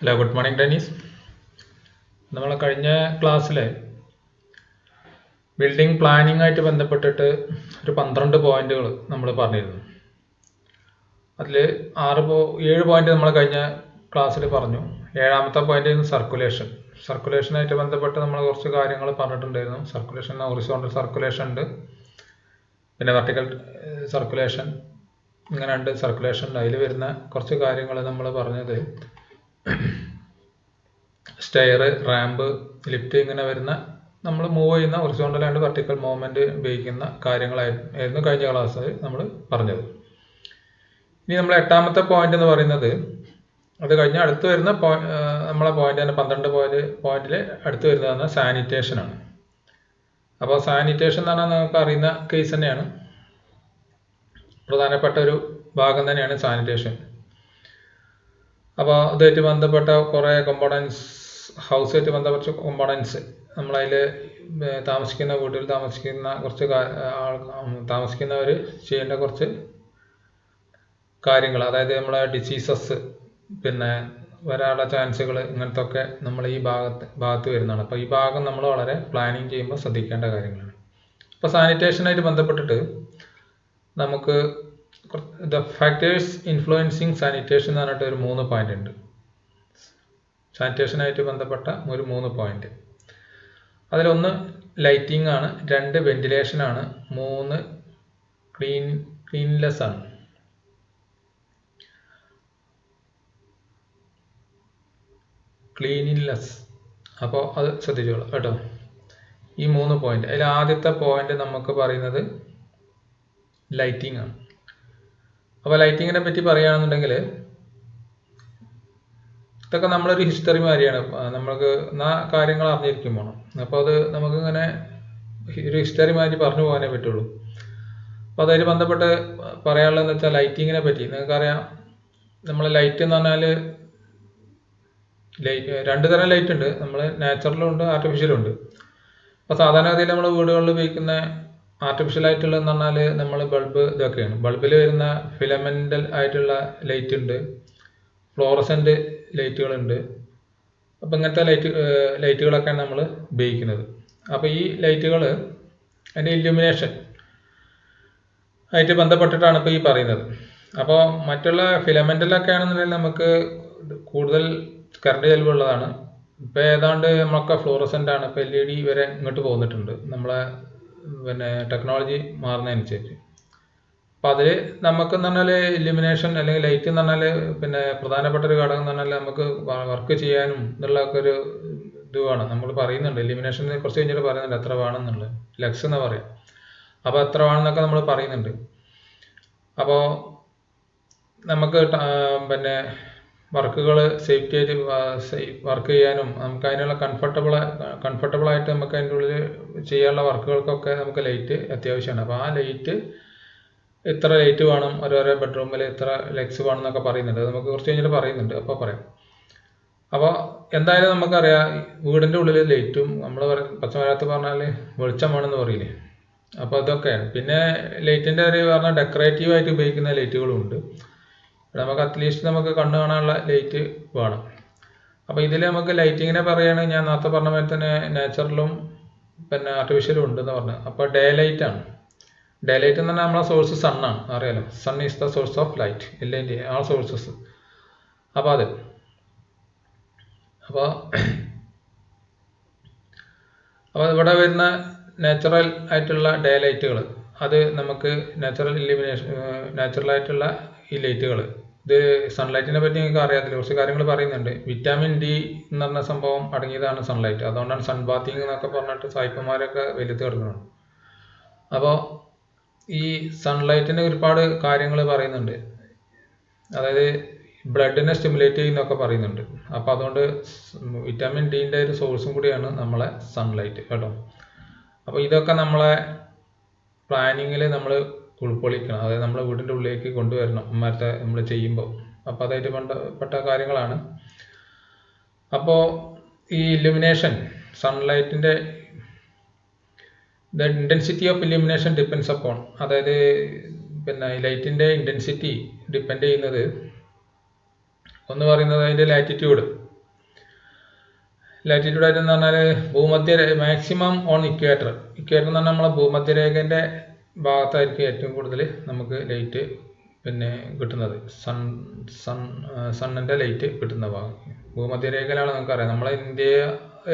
Hello, good morning Denis. നമ്മൾ കഴിഞ്ഞ ക്ലാസ്സിൽ ബിൽഡിംഗ് പ്ലാനിംഗ് ആയിട്ട് ബന്ധപ്പെട്ടിട്ട് ഒരു 12 പോയിന്റുകൾ നമ്മൾ പറഞ്ഞിരുന്നു. അതിൽ 7 പോയിന്റ് നമ്മൾ കഴിഞ്ഞ ക്ലാസ്സിൽ പറഞ്ഞു. 7ാമത്തെ പോയിന്റ് സർക്കുലേഷനായിട്ട് ബന്ധപ്പെട്ട് നമ്മൾ കുറച്ച് കാര്യങ്ങൾ പറഞ്ഞിട്ടുണ്ടായിരുന്നു. സർക്കുലേഷൻ, ഹൊറിസോണ്ടൽ സർക്കുലേഷൻ ഉണ്ട്, പിന്നെ വെർട്ടിക്കൽ സർക്കുലേഷൻ, ഇങ്ങനെ ഉണ്ട് സർക്കുലേഷൻ. അതിൽ വരുന്ന കുറച്ച് കാര്യങ്ങൾ നമ്മൾ പറഞ്ഞത് സ്റ്റെയർ, റാമ്പ്, ലിഫ്റ്റ്, ഇങ്ങനെ വരുന്ന നമ്മൾ മൂവ് ചെയ്യുന്ന ഹൊറിസോണ്ടൽ ആൻഡ് വെർട്ടിക്കൽ മൂവ്മെന്റ് ഉപയോഗിക്കുന്ന കാര്യങ്ങളായിരുന്നു കഴിഞ്ഞ ക്ലാസ്സിൽ നമ്മൾ പറഞ്ഞത്. ഇനി നമ്മൾ 8ാമത്തെ പോയിന്റ് എന്ന് പറയുന്നത്, അത് കഴിഞ്ഞ അടുത്ത് വരുന്ന നമ്മളെ പോയിന്റ് തന്നെ 12 പോയിന്റിൽ അടുത്ത് വരുന്നതാണ് സാനിറ്റേഷൻ ആണ്. അപ്പോൾ സാനിറ്റേഷൻ എന്ന് പറഞ്ഞാൽ നമുക്ക് അറിയുന്ന കേസ് തന്നെയാണ്, പ്രധാനപ്പെട്ട ഒരു ഭാഗം തന്നെയാണ് സാനിറ്റേഷൻ. അപ്പോൾ ഇതായിട്ട് ബന്ധപ്പെട്ട കുറേ കമ്പോണൻസ്, ഹൗസായിട്ട് ബന്ധപ്പെട്ട കമ്പോണൻസ്, നമ്മളതിൽ താമസിക്കുന്ന വീട്ടിൽ താമസിക്കുന്ന കുറച്ച് താമസിക്കുന്നവർ ചെയ്യേണ്ട കുറച്ച് കാര്യങ്ങൾ, അതായത് നമ്മളെ ഡിസീസസ് പിന്നെ വരാനുള്ള ചാൻസുകൾ, ഇങ്ങനത്തെ ഒക്കെ നമ്മൾ ഈ ഭാഗത്ത് വരുന്നതാണ്. അപ്പോൾ ഈ ഭാഗം നമ്മൾ വളരെ പ്ലാനിങ് ചെയ്യുമ്പോൾ ശ്രദ്ധിക്കേണ്ട കാര്യങ്ങളാണ്. അപ്പോൾ സാനിറ്റേഷനായിട്ട് ബന്ധപ്പെട്ടിട്ട് നമുക്ക് ദ ഫാക്ടേഴ്സ് ഇൻഫ്ലുവൻസിങ് സാനിറ്റേഷൻ എന്ന് പറഞ്ഞിട്ട് ഒരു 3 പോയിന്റ് ഉണ്ട്. സാനിറ്റേഷനായിട്ട് ബന്ധപ്പെട്ട ഒരു 3 പോയിന്റ്. അതിലൊന്ന് ലൈറ്റിംഗ് ആണ്, 2 വെന്റിലേഷൻ ആണ്, 3 ക്ലീൻലെസ് ആണ്. ക്ലീനിനെസ്. അപ്പോൾ അത് ശ്രദ്ധിച്ചോളാം കേട്ടോ, ഈ 3 പോയിന്റ്. അതിൽ ആദ്യത്തെ പോയിന്റ് നമുക്ക് പറയുന്നത് ലൈറ്റിംഗ് ആണ്. അപ്പോൾ ലൈറ്റിങ്ങിനെ പറ്റി പറയുകയാണെന്നുണ്ടെങ്കിൽ ഇതൊക്കെ നമ്മളൊരു ഹിസ്റ്ററി മാതിരിയാണ്, നമ്മൾക്ക് കാര്യങ്ങൾ അറിഞ്ഞിരിക്കും വേണം. അപ്പോൾ അത് നമുക്കിങ്ങനെ ഒരു ഹിസ്റ്ററി മാതിരി പറഞ്ഞു പോകാനേ പറ്റുള്ളൂ. അപ്പോൾ അതായിട്ട് ബന്ധപ്പെട്ട് പറയാനുള്ളതെന്ന് വെച്ചാൽ ലൈറ്റിങ്ങിനെ പറ്റി നിങ്ങൾക്കറിയാം. നമ്മൾ ലൈറ്റ് എന്ന് പറഞ്ഞാൽ 2 തരം ലൈറ്റ് ഉണ്ട്, നമ്മൾ നാച്ചുറലും ഉണ്ട്, ആർട്ടിഫിഷ്യലും ഉണ്ട്. അപ്പോൾ സാധാരണഗതിയിൽ നമ്മൾ വീടുകളിൽ ഉപയോഗിക്കുന്ന ആർട്ടിഫിഷ്യൽ ആയിട്ടുള്ളതെന്ന് പറഞ്ഞാൽ നമ്മൾ ബൾബ് ഇതൊക്കെയാണ്. ബൾബിൽ വരുന്ന ഫിലമെൻ്റൽ ആയിട്ടുള്ള ലൈറ്റ് ഉണ്ട്, ഫ്ലോറസെൻ്റ് ലൈറ്റുകളുണ്ട്. അപ്പോൾ ഇങ്ങനത്തെ ലൈറ്റുകളൊക്കെയാണ് നമ്മൾ ഉപയോഗിക്കുന്നത്. അപ്പോൾ ഈ ലൈറ്റുകൾ അതിൻ്റെ ഇല്യൂമിനേഷൻ ആയിട്ട് ബന്ധപ്പെട്ടിട്ടാണ് ഇപ്പോൾ ഈ പറയുന്നത്. അപ്പോൾ മറ്റുള്ള ഫിലമെൻ്റലൊക്കെ ആണെന്നുണ്ടെങ്കിൽ നമുക്ക് കൂടുതൽ കറണ്ട് ചെലവുള്ളതാണ്. ഇപ്പോൾ ഏതാണ്ട് നമ്മളൊക്കെ ഫ്ലോറസെൻ്റ് ആണ്. ഇപ്പോൾ LED വരെ ഇങ്ങോട്ട് പോന്നിട്ടുണ്ട് നമ്മളെ പിന്നെ ടെക്നോളജി മാറുന്നതനുസരിച്ച്. അപ്പോൾ അതിൽ നമുക്കെന്ന് പറഞ്ഞാൽ ഇല്യൂമിനേഷൻ അല്ലെങ്കിൽ ലൈറ്റ് എന്ന് പറഞ്ഞാൽ പിന്നെ പ്രധാനപ്പെട്ട ഒരു ഘടകം എന്ന് പറഞ്ഞാൽ നമുക്ക് വർക്ക് ചെയ്യാനും എന്നുള്ളതൊക്കെ ഒരു ഇത് വേണം. നമ്മൾ പറയുന്നുണ്ട് ഇല്യൂമിനേഷനെ കുറച്ച് കഴിഞ്ഞിട്ട് പറയുന്നുണ്ട് എത്ര വേണമെന്നുള്ളത്, ലക്സ് എന്ന് പറയാം. അപ്പോൾ എത്ര വേണമെന്നൊക്കെ നമ്മൾ പറയുന്നുണ്ട്. അപ്പോൾ നമുക്ക് പിന്നെ വർക്കുകൾ സേഫ്റ്റി ആയിട്ട് വർക്ക് ചെയ്യാനും നമുക്ക് അതിനുള്ള കംഫർട്ടബിളായിട്ട് നമുക്ക് അതിൻ്റെ ഉള്ളിൽ ചെയ്യാനുള്ള വർക്കുകൾക്കൊക്കെ നമുക്ക് ലൈറ്റ് അത്യാവശ്യമാണ്. അപ്പോൾ ആ ലൈറ്റ് ഇത്ര ലൈറ്റ് വേണം, ഓരോരോ ബെഡ്റൂമിൽ ഇത്ര ലക്സ് വേണം എന്നൊക്കെ പറയുന്നുണ്ട്. അത് നമുക്ക് കുറച്ച് കഴിഞ്ഞിട്ട് പറയുന്നുണ്ട്, അപ്പോൾ പറയാം. അപ്പോൾ എന്തായാലും നമുക്കറിയാം വീടിൻ്റെ ഉള്ളിൽ ലൈറ്റും നമ്മൾ പച്ചമരത്ത് പറഞ്ഞാൽ വെളിച്ചം വേണമെന്ന് പറയില്ലേ. അപ്പോൾ ഇതൊക്കെയാണ്. പിന്നെ ലൈറ്റിൻ്റെ ഒരു പറഞ്ഞാൽ ഡെക്കറേറ്റീവായിട്ട് ഉപയോഗിക്കുന്ന ലൈറ്റുകളും ഉണ്ട്. നമുക്ക് അറ്റ്ലീസ്റ്റ് നമുക്ക് കണ്ണ് കാണാനുള്ള ലൈറ്റ് വേണം. അപ്പോൾ ഇതിൽ നമുക്ക് ലൈറ്റിങ്ങിനെ പറയുകയാണെങ്കിൽ ഞാൻ നേരത്തെ പറഞ്ഞ പോലെ തന്നെ നാച്ചുറലും പിന്നെ ആർട്ടിഫിഷ്യലും ഉണ്ടെന്ന് പറഞ്ഞു. അപ്പോൾ ഡേ ലൈറ്റ് ആണ്. ഡേ ലൈറ്റ് എന്ന് പറഞ്ഞാൽ നമ്മളെ സോഴ്സ് സണ്ണാണ്, അറിയാലോ. Sun is the source of light, എല്ലാം ആ സോഴ്സസ്. അപ്പോൾ അത് അപ്പോൾ ഇവിടെ വരുന്ന നാച്ചുറൽ ആയിട്ടുള്ള ഡേ ലൈറ്റുകൾ, അത് നമുക്ക് നാച്ചുറൽ ആയിട്ടുള്ള ഈ ലൈറ്റുകൾ, ഇത് സൺലൈറ്റിനെ പറ്റി നിങ്ങൾക്ക് അറിയാത്തില്ല, കുറച്ച് കാര്യങ്ങൾ പറയുന്നുണ്ട്. വിറ്റാമിൻ D എന്ന് പറഞ്ഞ സംഭവം അടങ്ങിയതാണ് സൺലൈറ്റ്. അതുകൊണ്ടാണ് സൺ ബാത്തിങ് എന്നൊക്കെ പറഞ്ഞിട്ട് സായിപ്പന്മാരൊക്കെ വെലുത്ത് കിടക്കുന്നത്. അപ്പോൾ ഈ സൺലൈറ്റിന് ഒരുപാട് കാര്യങ്ങൾ പറയുന്നുണ്ട്, അതായത് ബ്ലഡിനെ സ്റ്റിമുലേറ്റ് ചെയ്യുന്നൊക്കെ പറയുന്നുണ്ട്. അപ്പോൾ അതുകൊണ്ട് വിറ്റാമിൻ Dൻ്റെ ഒരു സോഴ്സും കൂടിയാണ് നമ്മളെ സൺലൈറ്റ് കേട്ടോ. അപ്പോൾ ഇതൊക്കെ നമ്മളെ പ്ലാനിങ്ങിൽ നമ്മൾ ഉൾക്കൊള്ളിക്കണം, അതായത് നമ്മളെ വീടിൻ്റെ ഉള്ളിലേക്ക് കൊണ്ടുവരണം മറ്റേ നമ്മൾ ചെയ്യുമ്പോൾ. അപ്പോൾ അതായിട്ട് ബന്ധപ്പെട്ട കാര്യങ്ങളാണ്. അപ്പോൾ ഈ ഇല്യൂമിനേഷൻ, സൺലൈറ്റിൻ്റെ the intensity of illumination depends upon, അതായത് പിന്നെ ലൈറ്റിൻ്റെ ഇൻറ്റൻസിറ്റി ഡിപ്പെൻഡ് ചെയ്യുന്നത് ഒന്ന് പറയുന്നത് അതിൻ്റെ ലാറ്റിറ്റ്യൂഡ്, ലാറ്റിറ്റ്യൂഡ് ആയിട്ട് എന്ന് പറഞ്ഞാൽ ഭൂമധ്യ മാക്സിമം ഓൺ ഇക്വേറ്റർ. ഇക്വേറ്റർ എന്ന് പറഞ്ഞാൽ നമ്മളെ ഭൂമധ്യരേഖൻ്റെ ഭാഗത്തായിരിക്കും ഏറ്റവും കൂടുതൽ നമുക്ക് ലൈറ്റ് പിന്നെ കിട്ടുന്നത്. സണ്ണിൻ്റെ ലൈറ്റ് കിട്ടുന്ന ഭാഗം ഭൂമധ്യരേഖയിലാണ്. നമുക്കറിയാം നമ്മളെ ഇന്ത്യ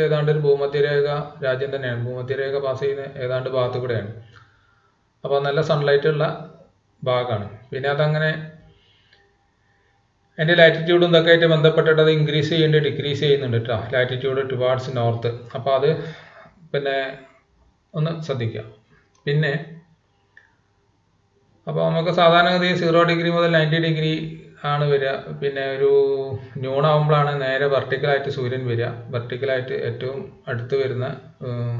ഏതാണ്ട് ഒരു ഭൂമധ്യരേഖ രാജ്യം തന്നെയാണ്. ഭൂമധ്യരേഖ പാസ് ചെയ്യുന്ന ഏതാണ്ട് ഭാഗത്ത് കൂടെയാണ്. അപ്പോൾ നല്ല സൺലൈറ്റ് ഉള്ള ഭാഗമാണ്. പിന്നെ അതങ്ങനെ അതിൻ്റെ ലാറ്റിറ്റ്യൂഡും ഇതൊക്കെ ആയിട്ട് ബന്ധപ്പെട്ടിട്ട് അത് ഇൻക്രീസ് ചെയ്യുന്നുണ്ട്, ഡിക്രീസ് ചെയ്യുന്നുണ്ട് കേട്ടോ. Latitude towards north. അപ്പോൾ അത് പിന്നെ ഒന്ന് ശ്രദ്ധിക്കുക. പിന്നെ അപ്പോൾ നമുക്ക് സാധാരണഗതിയിൽ 0 ഡിഗ്രി മുതൽ 90 ഡിഗ്രി ആണ് വരിക. പിന്നെ ഒരു ന്യൂണാവുമ്പോഴാണ് നേരെ വെർട്ടിക്കലായിട്ട് സൂര്യൻ വരിക. വെർട്ടിക്കലായിട്ട് ഏറ്റവും അടുത്ത് വരുന്ന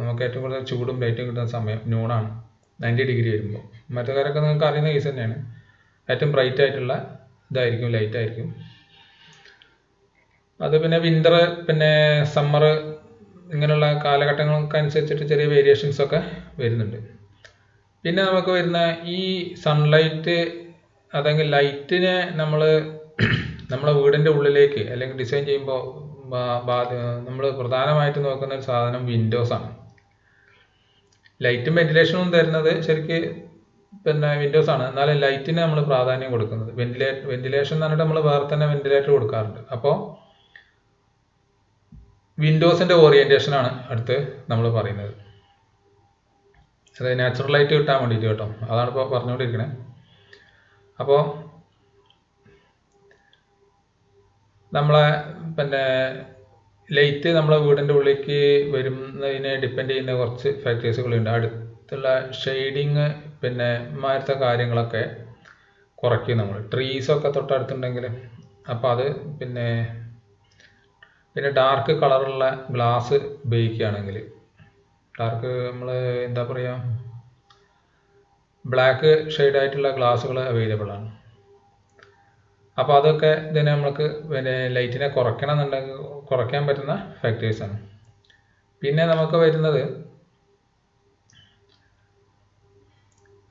നമുക്ക് ഏറ്റവും കൂടുതൽ ചൂടും ലൈറ്റും കിട്ടുന്ന സമയം ന്യൂണാണ്, 90 ഡിഗ്രി വരുമ്പോൾ. മറ്റു കാര്യമൊക്കെ നിങ്ങൾക്ക് അറിയുന്ന കേസ് തന്നെയാണ്. ഏറ്റവും ബ്രൈറ്റ് ആയിട്ടുള്ള ഇതായിരിക്കും, ലൈറ്റ് ആയിരിക്കും അത്. പിന്നെ വിൻ്റർ, പിന്നെ സമ്മർ, ഇങ്ങനെയുള്ള കാലഘട്ടങ്ങൾക്ക് അനുസരിച്ചിട്ട് ചെറിയ വേരിയേഷൻസ് ഒക്കെ വരുന്നുണ്ട്. പിന്നെ നമുക്ക് വരുന്ന ഈ സൺലൈറ്റ് അല്ലെങ്കിൽ ലൈറ്റിനെ നമ്മളെ വീടിൻ്റെ ഉള്ളിലേക്ക് അല്ലെങ്കിൽ ഡിസൈൻ ചെയ്യുമ്പോൾ നമ്മൾ പ്രധാനമായിട്ട് നോക്കുന്ന ഒരു സാധനം വിൻഡോസാണ്. ലൈറ്റും വെന്റിലേഷനും തരുന്നത് ശരിക്ക് പിന്നെ വിൻഡോസ് ആണ്. എന്നാലും ലൈറ്റിന് നമ്മൾ പ്രാധാന്യം കൊടുക്കുന്നത്. വെന്റിലേഷൻ എന്ന് പറഞ്ഞിട്ട് നമ്മൾ വേറെ തന്നെ വെന്റിലേറ്റർ കൊടുക്കാറുണ്ട്. അപ്പോൾ വിൻഡോസിൻ്റെ ഓറിയൻറ്റേഷനാണ് അടുത്ത് നമ്മൾ പറയുന്നത്. അതായത് നാച്ചുറൽ ലൈറ്റ് കിട്ടാൻ വേണ്ടിയിട്ട് കേട്ടോ. അതാണ് ഇപ്പോൾ പറഞ്ഞുകൊണ്ടിരിക്കണേ. അപ്പോൾ നമ്മളെ പിന്നെ ലൈറ്റ് നമ്മളെ വീടിൻ്റെ ഉള്ളിലേക്ക് വരുന്നതിനെ ഡിപ്പെൻഡ് ചെയ്യുന്ന കുറച്ച് ഫാക്ടേഴ്സുകളുണ്ട്. അടുത്തുള്ള ഷെയ്ഡിങ് പിന്നെ മാറ്റത്തെ കാര്യങ്ങളൊക്കെ കുറയ്ക്കും നമ്മൾ. ട്രീസൊക്കെ തൊട്ടടുത്തുണ്ടെങ്കിൽ അപ്പോൾ അത് പിന്നെ ഡാർക്ക് കളറുള്ള ഗ്ലാസ് ഉപയോഗിക്കുകയാണെങ്കിൽ, ഡാർക്ക് നമ്മൾ എന്താ പറയുക, ബ്ലാക്ക് ഷെയ്ഡായിട്ടുള്ള ഗ്ലാസ്സുകൾ അവൈലബിൾ ആണ്. അപ്പോൾ അതൊക്കെ ഇതിനെ നമുക്ക് പിന്നെ ലൈറ്റിനെ കുറയ്ക്കണം എന്നുണ്ടെങ്കിൽ കുറയ്ക്കാൻ പറ്റുന്ന ഫാക്ടേഴ്സാണ്. പിന്നെ നമുക്ക് വരുന്നത്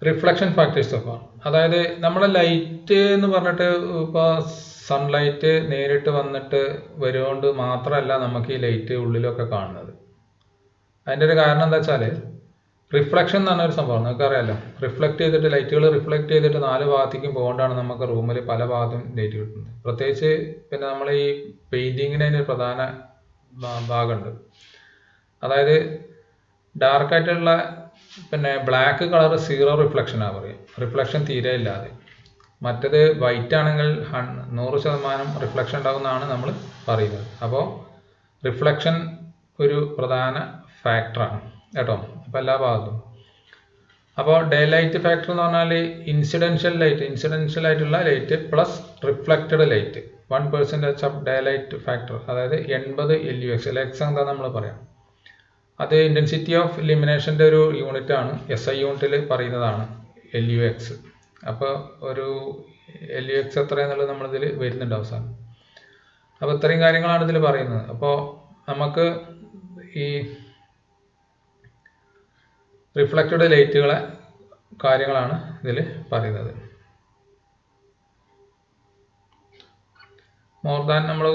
റിഫ്ലക്ഷൻ ഫാക്ടേഴ്സ് ഒക്കെ. അതായത് നമ്മളെ ലൈറ്റ് എന്ന് പറഞ്ഞിട്ട് ഇപ്പോൾ സൺലൈറ്റ് നേരിട്ട് വന്നിട്ട് വരുകൊണ്ട് മാത്രമല്ല നമുക്ക് ഈ ലൈറ്റ് ഉള്ളിലൊക്കെ കാണുന്നത്. അതിൻ്റെ ഒരു കാരണം എന്താ വെച്ചാൽ റിഫ്ലക്ഷൻ എന്ന് പറഞ്ഞൊരു സംഭവം നമുക്കറിയാമല്ലോ. റിഫ്ലക്ട് ചെയ്തിട്ട് ലൈറ്റുകൾ റിഫ്ലക്ട് ചെയ്തിട്ട് 4 ഭാഗത്തേക്കും പോകൊണ്ടാണ് നമുക്ക് റൂമിൽ പല ഭാഗത്തും ലൈറ്റ് കിട്ടുന്നത്. പ്രത്യേകിച്ച് പിന്നെ നമ്മൾ ഈ പെയിൻറ്റിങ്ങിന് അതിന് പ്രധാന ഭാഗമുണ്ട്. അതായത് ഡാർക്കായിട്ടുള്ള പിന്നെ ബ്ലാക്ക് കളർ 0 റിഫ്ലക്ഷനാണ് പറയുക. റിഫ്ലക്ഷൻ തീരെ ഇല്ലാതെ. മറ്റത് വൈറ്റ് ആണെങ്കിൽ 100% റിഫ്ലക്ഷൻ ഉണ്ടാകുമെന്നാണ് നമ്മൾ പറയുന്നത്. അപ്പോൾ റിഫ്ലക്ഷൻ ഒരു പ്രധാന ഫാക്ടറാണ് കേട്ടോ. അപ്പോൾ എല്ലാ ഭാഗത്തും. അപ്പോൾ ഡേ ലൈറ്റ് ഫാക്ടർ എന്ന് പറഞ്ഞാൽ ഇൻസിഡൻഷ്യൽ ആയിട്ടുള്ള light plus reflected light 1% off day light factor. അതായത് 80 LUX. LUX എന്താ നമ്മൾ പറയാം, അത് ഇൻറ്റൻസിറ്റി ഓഫ് ഇലിമിനേഷൻ്റെ ഒരു യൂണിറ്റ് ആണ്. SI യൂണിറ്റിൽ പറയുന്നതാണ് LUX. അപ്പോൾ ഒരു LUX എത്രയെന്നുള്ളത് നമ്മളിതിൽ വരുന്നുണ്ട് അവസാനം. അപ്പോൾ ഇത്രയും കാര്യങ്ങളാണ് ഇതിൽ പറയുന്നത്. അപ്പോൾ നമുക്ക് ഈ റിഫ്ലക്റ്റഡ് ലൈറ്റുകളെ കാര്യങ്ങളാണ് ഇതിൽ പറയുന്നത്. മോർ ദാൻ നമ്മൾ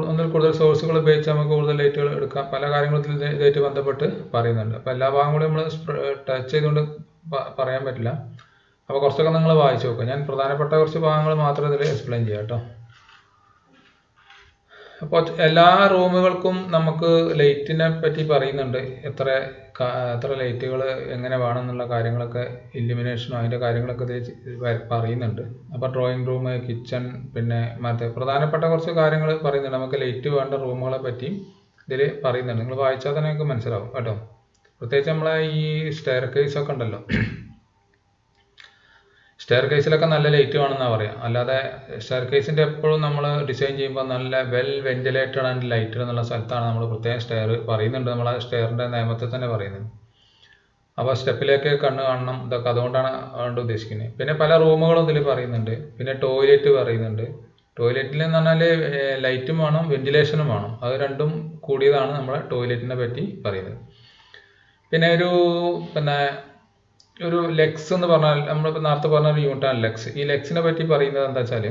ഒന്നിൽ കൂടുതൽ സോഴ്സുകൾ ഉപയോഗിച്ച് നമുക്ക് കൂടുതൽ ലൈറ്റുകൾ എടുക്കാം. പല കാര്യങ്ങളും ഇതായിട്ട് ബന്ധപ്പെട്ട് പറയുന്നുണ്ട്. അപ്പോൾ എല്ലാ ഭാഗങ്ങളും നമ്മൾ ടച്ച് ചെയ്തുകൊണ്ട് പറയാൻ പറ്റില്ല. അപ്പോൾ കുറച്ചൊക്കെ നിങ്ങൾ വായിച്ചു നോക്കുക. ഞാൻ പ്രധാനപ്പെട്ട കുറച്ച് ഭാഗങ്ങൾ മാത്രം ഇതിൽ എക്സ്പ്ലെയിൻ ചെയ്യാം കേട്ടോ. അപ്പോൾ എല്ലാ റൂമുകൾക്കും നമുക്ക് ലൈറ്റിനെ പറ്റി പറയുന്നുണ്ട്. എത്ര ലൈറ്റുകൾ എങ്ങനെ വേണമെന്നുള്ള കാര്യങ്ങളൊക്കെ, ഇല്ലുമിനേഷനോ അതിൻ്റെ കാര്യങ്ങളൊക്കെ പറയുന്നുണ്ട്. അപ്പോൾ ഡ്രോയിങ് റൂം, കിച്ചൺ, പിന്നെ മറ്റേ പ്രധാനപ്പെട്ട കുറച്ച് കാര്യങ്ങൾ പറയുന്നുണ്ട്. നമുക്ക് ലൈറ്റ് വേണ്ട റൂമുകളെ പറ്റി ഇതിൽ പറയുന്നുണ്ട്. നിങ്ങൾ വായിച്ചാൽ തന്നെ നിങ്ങൾക്ക് മനസ്സിലാവും കേട്ടോ. പ്രത്യേകിച്ച് നമ്മളെ ഈ സ്റ്റെയർ കേസ് ഒക്കെ ഉണ്ടല്ലോ, സ്റ്റെയർ കേസിലൊക്കെ നല്ല ലൈറ്റ് വേണമെന്നാണ് പറയാം. അല്ലാതെ സ്റ്റെയർ കേസിൻ്റെ എപ്പോഴും നമ്മൾ ഡിസൈൻ ചെയ്യുമ്പോൾ നല്ല വെൽ വെന്റിലേറ്റഡ് ആൻഡ് ലൈറ്റഡ് എന്നുള്ള സ്ഥലത്താണ് നമ്മൾ പ്രത്യേകം സ്റ്റെയർ പറയുന്നുണ്ട്. നമ്മൾ ആ സ്റ്റെയറിൻ്റെ നിയമത്തിൽ തന്നെ പറയുന്നത്. അപ്പോൾ സ്റ്റെപ്പിലേക്ക് കണ്ണ് കാണണം, ഇതൊക്കെ അതുകൊണ്ടാണ് ഉദ്ദേശിക്കുന്നത്. പിന്നെ പല റൂമുകളും ഇതിൽ പറയുന്നുണ്ട്. പിന്നെ ടോയ്ലറ്റ് പറയുന്നുണ്ട്. ടോയ്ലറ്റിൽ എന്ന് പറഞ്ഞാൽ ലൈറ്റും വേണം വെന്റിലേഷനും വേണം. അത് രണ്ടും കൂടിയതാണ് നമ്മളെ ടോയ്ലറ്റിനെ പറ്റി പറയുന്നത്. പിന്നെ ഒരു ലെക്സ് എന്ന് പറഞ്ഞാൽ നമ്മളിപ്പോൾ നേരത്തെ പറഞ്ഞ ഒരു യൂണിറ്റാണ് ലെക്സ്. ഈ ലെക്സിനെ പറ്റി പറയുന്നത് എന്താ വെച്ചാൽ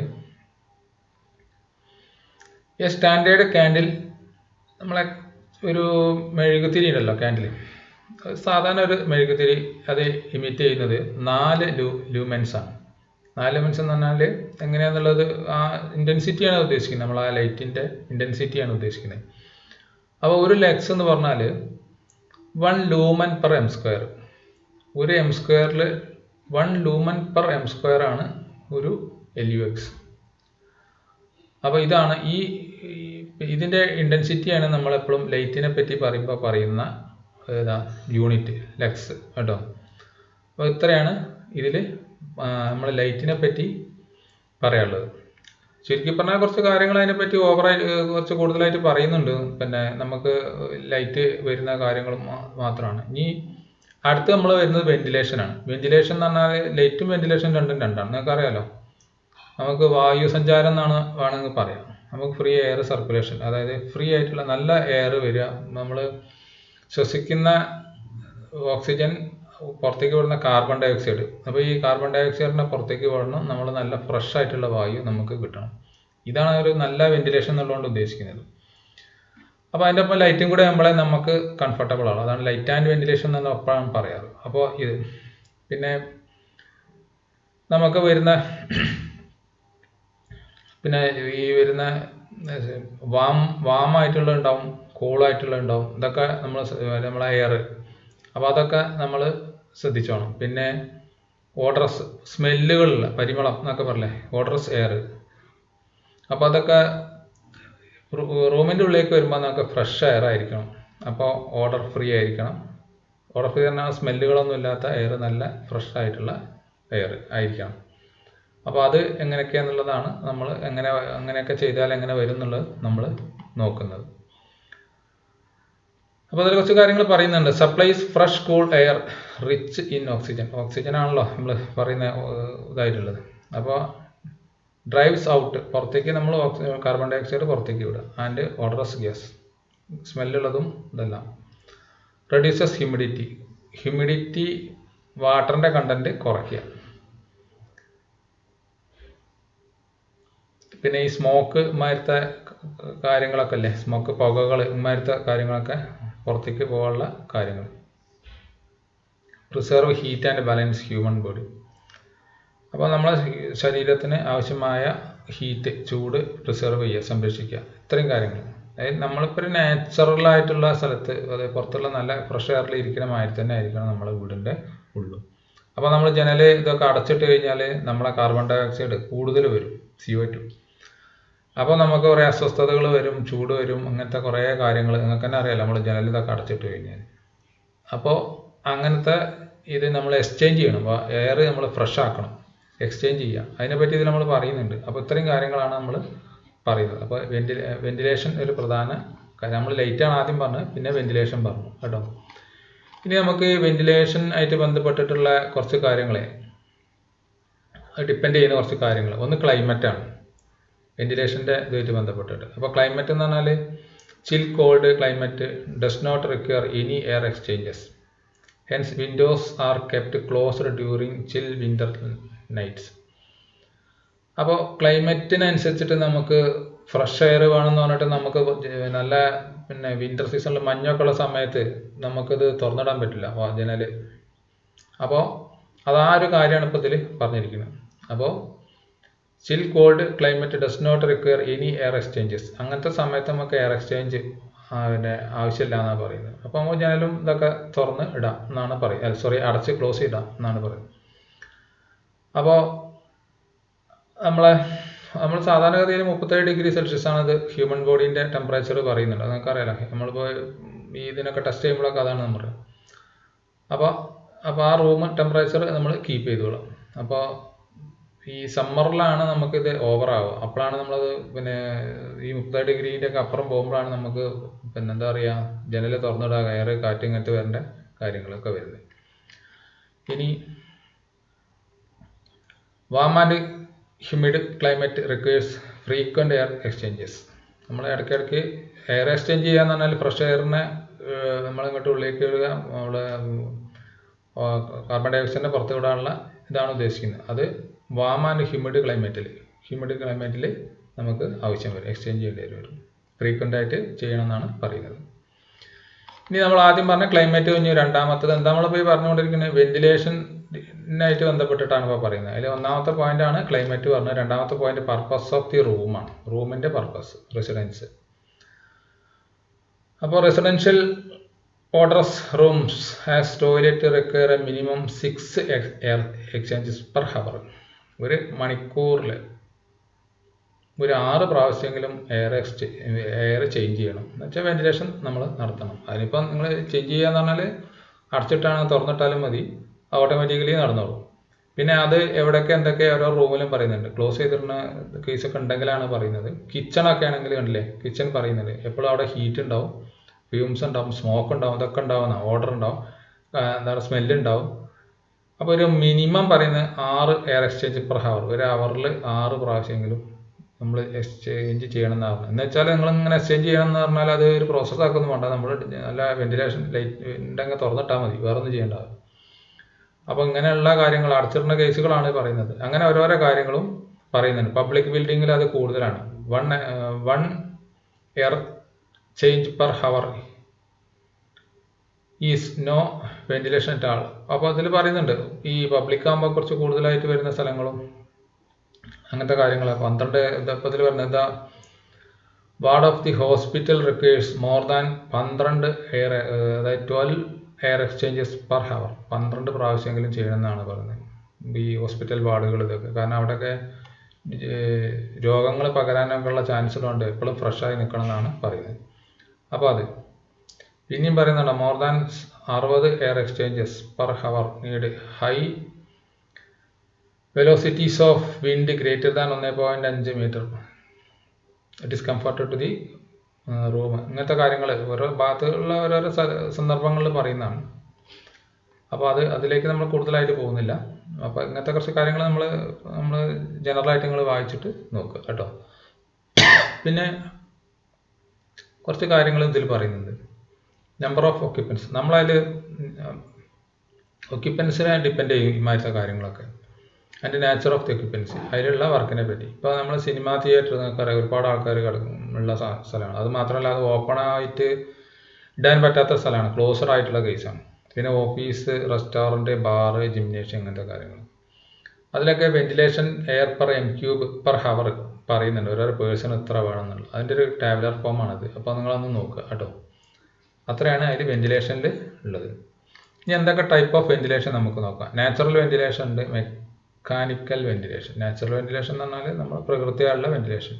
എ സ്റ്റാൻഡേർഡ് ക്യാൻഡിൽ നമ്മളെ ഒരു മെഴുകുതിരി ഉണ്ടല്ലോ, ക്യാൻഡിൽ, സാധാരണ ഒരു മെഴുകുതിരി അത് ഇമിറ്റ് ചെയ്യുന്നത് 4 ലൂമെൻസ് ആണ്. 4 ലൂമെൻസ് എന്ന് പറഞ്ഞാൽ എങ്ങനെയാണെന്നുള്ളത് ആ ഇൻറ്റൻസിറ്റിയാണ് ഉദ്ദേശിക്കുന്നത്, നമ്മൾ ആ ലൈറ്റിൻ്റെ ഇൻറ്റൻസിറ്റിയാണ് ഉദ്ദേശിക്കുന്നത്. അപ്പോൾ ഒരു ലക്സ് എന്ന് പറഞ്ഞാൽ 1 ലൂമൻ പെർ എം സ്ക്വയർ. ഒരു എം സ്ക്വയറിൽ 1 ലൂമൻ പെർ എം സ്ക്വയർ ആണ് ഒരു LUX. അപ്പോൾ ഇതാണ് ഇതിൻ്റെ ഇൻറ്റൻസിറ്റിയാണ് നമ്മളെപ്പോഴും ലൈറ്റിനെ പറ്റി പറയുന്ന യൂണിറ്റ്, ലക്സ് കേട്ടോ. അപ്പോൾ ഇത്രയാണ് ഇതിൽ നമ്മൾ ലൈറ്റിനെ പറ്റി പറയാനുള്ളത്. ശരിക്കും പറഞ്ഞാൽ കുറച്ച് കാര്യങ്ങൾ അതിനെപ്പറ്റി കുറച്ച് കൂടുതലായിട്ട് പറയുന്നുണ്ട്. പിന്നെ നമുക്ക് ലൈറ്റ് വരുന്ന കാര്യങ്ങൾ മാത്രമാണ്. ഇനി അടുത്ത് നമ്മൾ വരുന്നത് വെന്റിലേഷനാണ്. വെന്റിലേഷൻ എന്ന് പറഞ്ഞാൽ ലൈറ്റും വെന്റിലേഷൻ രണ്ടും രണ്ടാണ്, നിങ്ങൾക്ക് അറിയാലോ. നമുക്ക് വായു സഞ്ചാരം എന്നാണ് വേണമെങ്കിൽ പറയാം. നമുക്ക് ഫ്രീ എയർ സർക്കുലേഷൻ, അതായത് ഫ്രീ ആയിട്ടുള്ള നല്ല എയർ വരിക. നമ്മൾ ശ്വസിക്കുന്ന ഓക്സിജൻ പുറത്തേക്ക് വിടുന്ന കാർബൺ ഡൈ ഓക്സൈഡ്. അപ്പോൾ ഈ കാർബൺ ഡൈ ഓക്സൈഡിനെ പുറത്തേക്ക് വിടണം, നമ്മൾ നല്ല ഫ്രഷ് ആയിട്ടുള്ള വായു നമുക്ക് കിട്ടണം. ഇതാണ് ഒരു നല്ല വെന്റിലേഷൻ എന്നുള്ളതുകൊണ്ട് ഉദ്ദേശിക്കുന്നത്. അപ്പോൾ അതിൻ്റെ ഒപ്പം ലൈറ്റും കൂടെ നമുക്ക് കംഫർട്ടബിൾ ആണ്. അതാണ് ലൈറ്റ് ആൻഡ് വെന്റിലേഷൻ എന്ന് ഒപ്പമാണ് പറയാറ്. അപ്പോൾ ഇത് പിന്നെ നമുക്ക് ഈ വരുന്ന വാമായിട്ടുള്ള ഉണ്ടാവും, കൂളായിട്ടുള്ള ഉണ്ടാവും. ഇതൊക്കെ നമ്മളെ എയർ. അപ്പോൾ അതൊക്കെ നമ്മൾ ശ്രദ്ധിച്ചോണം. പിന്നെ ഓഡറസ്, സ്മെല്ലുകളുള്ള പരിമളം എന്നൊക്കെ പറയില്ലേ, ഓഡറസ് എയർ. അപ്പോൾ അതൊക്കെ റൂമിൻ്റെ ഉള്ളിലേക്ക് വരുമ്പോൾ നമുക്ക് ഫ്രഷ് എയർ ആയിരിക്കണം. അപ്പോൾ ഓഡർ ഫ്രീ ആയിരിക്കണം. ഓഡർ ഫ്രീ പറഞ്ഞാൽ സ്മെല്ലുകളൊന്നും ഇല്ലാത്ത എയർ, നല്ല ഫ്രഷ് ആയിട്ടുള്ള എയർ ആയിരിക്കണം. അപ്പോൾ അത് എങ്ങനെയൊക്കെയാണെന്നുള്ളതാണ് നമ്മൾ അങ്ങനെയൊക്കെ ചെയ്താൽ എങ്ങനെ വരും എന്നുള്ളത് നമ്മൾ നോക്കുന്നത്. അപ്പോൾ അതിൽ കുറച്ച് കാര്യങ്ങൾ പറയുന്നുണ്ട്. Supplies fresh cool air rich in oxygen. Oxygen ആണല്ലോ നമ്മൾ പറയുന്ന ഇതായിട്ടുള്ളത്. അപ്പോൾ ഡ്രൈവ്സ് ഔട്ട്, പുറത്തേക്ക് നമ്മൾ കാർബൺ ഡൈ ഓക്സൈഡ് പുറത്തേക്ക് വിടുക. ആൻഡ് ഓഡറസ് ഗ്യാസ്, സ്മെല്ലുള്ളതും ഇതെല്ലാം. റെഡ്യൂസസ് ഹ്യൂമിഡിറ്റി, വാട്ടറിൻ്റെ കണ്ടന്റ് കുറയ്ക്കുക. പിന്നെ ഈ സ്മോക്ക് മാരത്തെ കാര്യങ്ങളൊക്കെ അല്ലേ, സ്മോക്ക് പുകകൾ മാരത്തെ കാര്യങ്ങളൊക്കെ പുറത്തേക്ക് പോകാനുള്ള കാര്യങ്ങൾ. Preserve heat and balance human body. അപ്പോൾ നമ്മളെ ശരീരത്തിന് ആവശ്യമായ ഹീറ്റ്, ചൂട് പ്രിസർവ് ചെയ്യുക, സംരക്ഷിക്കുക. ഇത്രയും കാര്യങ്ങൾ. അതായത് നമ്മളിപ്പോൾ ഒരു നാച്ചുറലായിട്ടുള്ള സ്ഥലത്ത്, അതായത് പുറത്തുള്ള നല്ല ഫ്രഷ് എയറിൽ ഇരിക്കുന്ന മാതിരി തന്നെ ആയിരിക്കണം നമ്മളെ വീടിൻ്റെ ഉള്ളും. അപ്പോൾ നമ്മൾ ജനൽ ഇതൊക്കെ അടച്ചിട്ട് കഴിഞ്ഞാൽ നമ്മളെ കാർബൺ ഡൈ ഓക്സൈഡ് കൂടുതൽ വരും, CO2. അപ്പോൾ നമുക്ക് കുറേ അസ്വസ്ഥതകൾ വരും, ചൂട് വരും, അങ്ങനത്തെ കുറേ കാര്യങ്ങൾ നിങ്ങൾക്ക് തന്നെ അറിയാമല്ലോ നമ്മൾ ജനൽ ഇതൊക്കെ അടച്ചിട്ട് കഴിഞ്ഞാൽ. അപ്പോൾ അങ്ങനത്തെ ഇത് നമ്മൾ എക്സ്ചേഞ്ച് ചെയ്യണം. അപ്പോൾ എയർ നമ്മൾ ഫ്രഷ് ആക്കണം, എക്സ്ചേഞ്ച് ചെയ്യുക. അതിനെപ്പറ്റി ഇതിൽ നമ്മൾ പറയുന്നുണ്ട്. അപ്പോൾ ഇത്രയും കാര്യങ്ങളാണ് നമ്മൾ പറയുന്നത്. അപ്പോൾ വെന്റിലേഷൻ ഒരു പ്രധാന കാര്യം. നമ്മൾ ലൈറ്റാണ് ആദ്യം പറഞ്ഞത്, പിന്നെ വെന്റിലേഷൻ പറഞ്ഞു കേട്ടോ. ഇനി നമുക്ക് വെന്റിലേഷൻ ആയിട്ട് ബന്ധപ്പെട്ടിട്ടുള്ള കുറച്ച് കാര്യങ്ങളെ ഡിപ്പെൻഡ് ചെയ്യുന്ന കുറച്ച് കാര്യങ്ങൾ. ഒന്ന് ക്ലൈമറ്റാണ്, വെന്റിലേഷൻ്റെ ഇതുമായിട്ട് ബന്ധപ്പെട്ടിട്ട്. അപ്പോൾ ക്ലൈമറ്റ് എന്ന് പറഞ്ഞാൽ chill cold climate does not require any air exchanges. Hence windows are kept closed during chill winter nights. അപ്പോൾ ക്ലൈമറ്റിനനുസരിച്ചിട്ട് നമുക്ക് ഫ്രഷ് എയർ വേണമെന്ന് പറഞ്ഞിട്ട് നമുക്ക് നല്ല പിന്നെ വിൻ്റർ സീസണിൽ മഞ്ഞൊക്കെ ഉള്ള സമയത്ത് നമുക്കിത് തുറന്നിടാൻ പറ്റില്ല ജനൽ. അപ്പോൾ അതാ ഒരു കാര്യമാണ് ഇപ്പോൾ ഇതിൽ പറഞ്ഞിരിക്കുന്നത്. അപ്പോൾ chill cold climate does not require any air exchanges. അങ്ങനത്തെ സമയത്ത് നമുക്ക് എയർ എക്സ്ചേഞ്ച് ആവശ്യമില്ല എന്നാണ് പറയുന്നത്. അപ്പോൾ നമുക്ക് ജനലും ഇതൊക്കെ തുറന്ന് ഇടാം എന്നാണ് പറയുന്നത്. അടച്ച് ക്ലോസ് ചെയ്താം എന്നാണ് പറയുന്നത്. അപ്പോൾ നമ്മൾ സാധാരണഗതിയിൽ 37 ഡിഗ്രി സെൽഷ്യസ് ആണ് ഇത് ഹ്യൂമൻ ബോഡീൻ്റെ ടെമ്പറേച്ചർ പറയുന്നുണ്ട്. നിങ്ങൾക്ക് അറിയാലോ, നമ്മളിപ്പോൾ ഈ ഇതിനൊക്കെ ടെസ്റ്റ് ചെയ്യുമ്പോഴൊക്കെ അതാണ് നമ്മൾ. അപ്പോൾ ആ റൂം ടെമ്പറേച്ചർ നമ്മൾ കീപ്പ് ചെയ്തോളാം. അപ്പോൾ ഈ സമ്മറിലാണ് നമുക്കിത് ഓവറാവുക. അപ്പോഴാണ് നമ്മളത് പിന്നെ ഈ 30 ഡിഗ്രീൻ്റെ ഒക്കെ അപ്പുറം പോകുമ്പോഴാണ് നമുക്ക് പിന്നെ എന്താ പറയുക, ജനൽ തുറന്നിടുക, എയർ കാറ്റ് ഇങ്ങനത്തെ വരേണ്ട കാര്യങ്ങളൊക്കെ വരുന്നത്. ഇനി warm and humid climate requires frequent air exchanges. നമ്മൾ ഇടയ്ക്കിടയ്ക്ക് എയർ എക്സ്ചേഞ്ച് ചെയ്യാന്ന് പറഞ്ഞാൽ ഫ്രഷ് എയറിനെ നമ്മളിങ്ങോട്ട് ഉള്ളിലേക്ക് വിടുക, നമ്മളെ കാർബൺ ഡൈ ഓക്സൈഡിനെ പുറത്ത് വിടാനുള്ള ഇതാണ് ഉദ്ദേശിക്കുന്നത്. അത് വാം ആൻഡ് ഹ്യൂമിഡ് ക്ലൈമറ്റിൽ നമുക്ക് ആവശ്യം വരും, എക്സ്ചേഞ്ച് ചെയ്യേണ്ടി വരും, ഫ്രീക്വൻ്റ് ആയിട്ട് ചെയ്യണമെന്നാണ് പറയുന്നത്. ഇനി നമ്മൾ ആദ്യം പറഞ്ഞ ക്ലൈമറ്റ് കഴിഞ്ഞ് രണ്ടാമത്തത് എന്താ നമ്മൾ പോയി പറഞ്ഞുകൊണ്ടിരിക്കുന്നത് വെന്റിലേഷനായിട്ട് ബന്ധപ്പെട്ടിട്ടാണ് ഇപ്പോൾ പറയുന്നത്. അതിൽ ഒന്നാമത്തെ പോയിന്റ് ആണ് ക്ലൈമറ്റ് പറഞ്ഞത്. രണ്ടാമത്തെ പോയിന്റ് പർപ്പസ് ഓഫ് ദി റൂമാണ്, റൂമിന്റെ പർപ്പസ്, റെസിഡൻസ്. അപ്പോൾ residential orders rooms has toilet require a minimum 6 air exchanges per hour. ഒരു മണിക്കൂറിൽ ഒരു 6 പ്രാവശ്യമെങ്കിലും എയർ ചേഞ്ച് ചെയ്യണം. എന്ന് വെച്ചാൽ വെന്റിലേഷൻ നമ്മൾ നടത്തണം. അതിനിപ്പം നിങ്ങൾ ചേഞ്ച് ചെയ്യുക എന്ന് പറഞ്ഞാൽ അടച്ചിട്ടാണ് തുറന്നിട്ടാലും മതി, ഓട്ടോമാറ്റിക്കലി നടന്നോളും. പിന്നെ അത് എവിടെയൊക്കെ എന്തൊക്കെ ഓരോ റൂമിലും പറയുന്നുണ്ട്. ക്ലോസ് ചെയ്തിടുന്ന കേസൊക്കെ ഉണ്ടെങ്കിലാണ് പറയുന്നത്. കിച്ചണൊക്കെ ആണെങ്കിൽ കണ്ടില്ലേ, കിച്ചൺ പറയുന്നുണ്ട് എപ്പോഴും അവിടെ ഹീറ്റ് ഉണ്ടാവും, ഫ്യൂംസ് ഉണ്ടാവും, സ്മോക്ക് ഉണ്ടാവും, ഇതൊക്കെ ഉണ്ടാവുന്ന ഓർഡർ ഉണ്ടാവും, എന്താണ് സ്മെല്ല് ഉണ്ടാവും. അപ്പോൾ ഒരു മിനിമം പറയുന്നത് 6 എയർ എക്സ്ചേഞ്ച് പെർ ഹവർ, ഒരു ഹവറിൽ 6 പ്രാവശ്യമെങ്കിലും നമ്മൾ എക്സ്ചേഞ്ച് ചെയ്യണം എന്നാണ് പറഞ്ഞത്. എന്ന് വെച്ചാൽ നിങ്ങളിങ്ങനെ എക്സ്ചേഞ്ച് ചെയ്യണം എന്ന് പറഞ്ഞാൽ അത് ഒരു പ്രോസസ്സ് ആക്കൊന്നും വേണ്ട, നമ്മൾ നല്ല വെന്റിലേഷൻ ലൈറ്റ് ഉണ്ടെങ്കിൽ തുറന്നിട്ടാൽ മതി, വേറെ ഒന്നും ചെയ്യേണ്ട. അപ്പോൾ ഇങ്ങനെയുള്ള കാര്യങ്ങൾ അടച്ചിടുന്ന കേസുകളാണ് പറയുന്നത്. അങ്ങനെ ഓരോരോ കാര്യങ്ങളും പറയുന്നുണ്ട്. പബ്ലിക് ബിൽഡിങ്ങിൽ അത് കൂടുതലാണ്. 1 air change per hour is no ventilation at all. അപ്പോൾ അതിൽ പറയുന്നുണ്ട് ഈ പബ്ലിക് ആകുമ്പോൾ കുറച്ച് കൂടുതലായിട്ട് വരുന്ന സ്ഥലങ്ങളും അങ്ങനത്തെ കാര്യങ്ങൾ. 12 ഇതിൽ പറയുന്നത് എന്താ, ward of the hospital requires more than 12 air, അതായത് 12 എയർ എക്സ്ചേഞ്ചസ് പെർ ഹവർ, 12 പ്രാവശ്യമെങ്കിലും ചെയ്യണമെന്നാണ് പറയുന്നത് ഈ ഹോസ്പിറ്റൽ വാർഡുകൾ. ഇതൊക്കെ കാരണം അവിടെയൊക്കെ രോഗങ്ങൾ പകരാനൊക്കെ ഉള്ള ചാൻസ് ഉള്ളതുകൊണ്ട് എപ്പോഴും ഫ്രഷായി നിൽക്കണം എന്നാണ് പറയുന്നത്. അപ്പോൾ അത് പിന്നെയും പറയുന്നുണ്ട് more than 60 air exchanges per hour need high velocities of wind greater than 1.5 metre. It is comforted to the room. ഇങ്ങനത്തെ കാര്യങ്ങൾ ഓരോ ഭാഗത്തുള്ള ഓരോരോ സന്ദർഭങ്ങളിൽ പറയുന്നതാണ്. അപ്പോൾ അതിലേക്ക് നമ്മൾ കൂടുതലായിട്ട് പോകുന്നില്ല. അപ്പോൾ ഇങ്ങനത്തെ കുറച്ച് കാര്യങ്ങൾ നമ്മൾ ജനറലായിട്ട് നിങ്ങൾ വായിച്ചിട്ട് നോക്കുക കേട്ടോ. പിന്നെ കുറച്ച് കാര്യങ്ങൾ ഇതിൽ പറയുന്നുണ്ട്. നമ്പർ ഓഫ് ഓക്യുപ്പൻസ്, നമ്മളതിൽ ഓക്യുപ്പൻസിനെ ഡിപ്പെൻഡ് ചെയ്യും ഇമാതിരത്തെ കാര്യങ്ങളൊക്കെ. അതിൻ്റെ നേച്ചർ ഓഫ് ദി ഓക്യുപ്പൻസി, അതിലുള്ള വർക്കിനെ പറ്റി. ഇപ്പോൾ നമ്മൾ സിനിമാ തിയേറ്റർ നമുക്കറിയാം, ഒരുപാട് ആൾക്കാർ ഉള്ള സ്ഥലമാണ്. അത് മാത്രമല്ല അത് ഓപ്പൺ ആയിട്ട് ഇടാൻ പറ്റാത്ത സ്ഥലമാണ്, ക്ലോസ്ഡ് ആയിട്ടുള്ള കേസാണ്. പിന്നെ ഓഫീസ്, റെസ്റ്റോറൻറ്റ്, ബാറ്, ജിംനേഷ്യം, ഇങ്ങനത്തെ കാര്യങ്ങൾ. അതിലൊക്കെ ventilation air per m³ per hour പറയുന്നുണ്ട്, ഓരോ പേഴ്സൺ എത്ര വേണമെന്നുള്ളത്. അതിൻ്റെ ഒരു ടാബുലർ ഫോമാണത്. അപ്പോൾ നിങ്ങളൊന്ന് നോക്കുക കേട്ടോ. അത്രയാണ് അതിൽ വെന്റിലേഷനിൽ ഉള്ളത്. ഇനി എന്തൊക്കെ ടൈപ്പ് ഓഫ് വെന്റിലേഷൻ നമുക്ക് നോക്കാം. നാച്ചുറൽ വെന്റിലേഷൻ ഉണ്ട്, മെക്കാനിക്കൽ വെന്റിലേഷൻ. നാച്ചുറൽ വെന്റിലേഷൻ എന്ന് പറഞ്ഞാൽ നമ്മൾ പ്രകൃതിയായുള്ള വെന്റിലേഷൻ.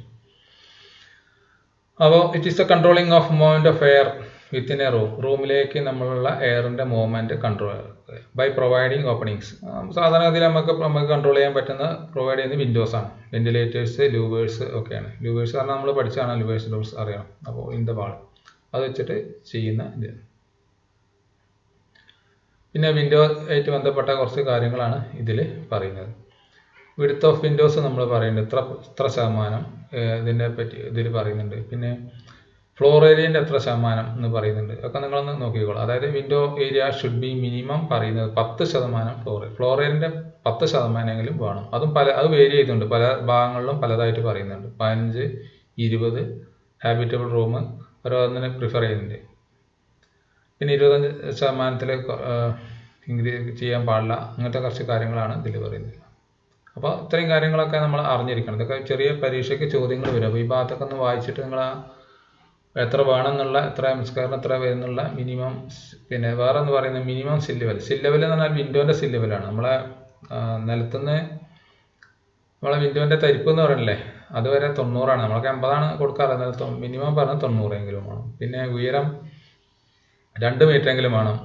അപ്പോൾ it is the controlling of movement of air within a room. റൂമിലേക്ക് നമ്മളുള്ള എയറിൻ്റെ movement control by providing openings. സാധാരണഗതിയിൽ നമുക്ക് കൺട്രോൾ ചെയ്യാൻ പറ്റുന്ന പ്രൊവൈഡ് ചെയ്യുന്ന വിൻഡോസാണ്. വെന്റിലേറ്റേഴ്സ്, ലൂവേഴ്സ് ഒക്കെയാണ്. ലൂവേഴ്സ് കാരണം നമ്മൾ പഠിച്ചാണ്, ലൂവേഴ്സ് ഡോർസ് അറിയണം. അപ്പോൾ ഇൻ ദ വാൾ അത് വെച്ചിട്ട് ചെയ്യുന്ന ഇത്. പിന്നെ വിൻഡോ ആയിട്ട് ബന്ധപ്പെട്ട കുറച്ച് കാര്യങ്ങളാണ് ഇതിൽ പറയുന്നത്. വിഡ്ത്ത് ഓഫ് വിൻഡോസ് നമ്മൾ പറയുന്നുണ്ട്, എത്ര ശതമാനം ഇതിനെ പറ്റി ഇതിൽ പറയുന്നുണ്ട്. പിന്നെ ഫ്ലോർ ഏരിയൻ്റെ എത്ര ശതമാനം എന്ന് പറയുന്നുണ്ട്. ഒക്കെ നിങ്ങളൊന്ന് നോക്കിക്കോളൂ. അതായത് window area should be minimum പറയുന്നത് 10% ഫ്ലോർ ഏരിയൻ്റെ 10% വേണം. അത് വേരി ചെയ്തുണ്ട്, പല ഭാഗങ്ങളിലും പലതായിട്ട് പറയുന്നുണ്ട്. 15, 20 ഹാബിറ്റബിൾ റൂം ഓരോന്നിനെ പ്രിഫർ ചെയ്യുന്നുണ്ട്. പിന്നെ 25% ഇൻക്രീസ് ചെയ്യാൻ പാടില്ല. അങ്ങനത്തെ കുറച്ച് കാര്യങ്ങളാണ് ഇതിൽ പറയുന്നത്. അപ്പോൾ ഇത്രയും കാര്യങ്ങളൊക്കെ നമ്മൾ അറിഞ്ഞിരിക്കണം. ഇതൊക്കെ ചെറിയ പരീക്ഷയ്ക്ക് ചോദ്യങ്ങൾ വരും. അപ്പോൾ ഈ ഭാഗത്തൊക്കെ ഒന്ന് വായിച്ചിട്ട് നിങ്ങൾ എത്ര വേണമെന്നുള്ള, എത്ര എംസ്ക്വയറിന് എത്ര വരുന്നുള്ള മിനിമം. പിന്നെ വേറെ എന്ന് പറയുന്നത് മിനിമം സിൽ ലെവൽ എന്ന് പറഞ്ഞാൽ വിൻഡോൻ്റെ സിൽ ലെവലാണ്. നമ്മളെ നിലത്തുനിന്ന് നമ്മളെ വിൻഡോൻ്റെ തരിപ്പ് എന്ന് പറയണില്ലേ, അതുവരെ 90ആണ്. നമ്മളൊക്കെ 80ആണ് കൊടുക്കാറ്. എന്നാലും മിനിമം പറഞ്ഞാൽ 90 എങ്കിലും വേണം. പിന്നെ ഉയരം 2 മീറ്ററെങ്കിലും വേണം.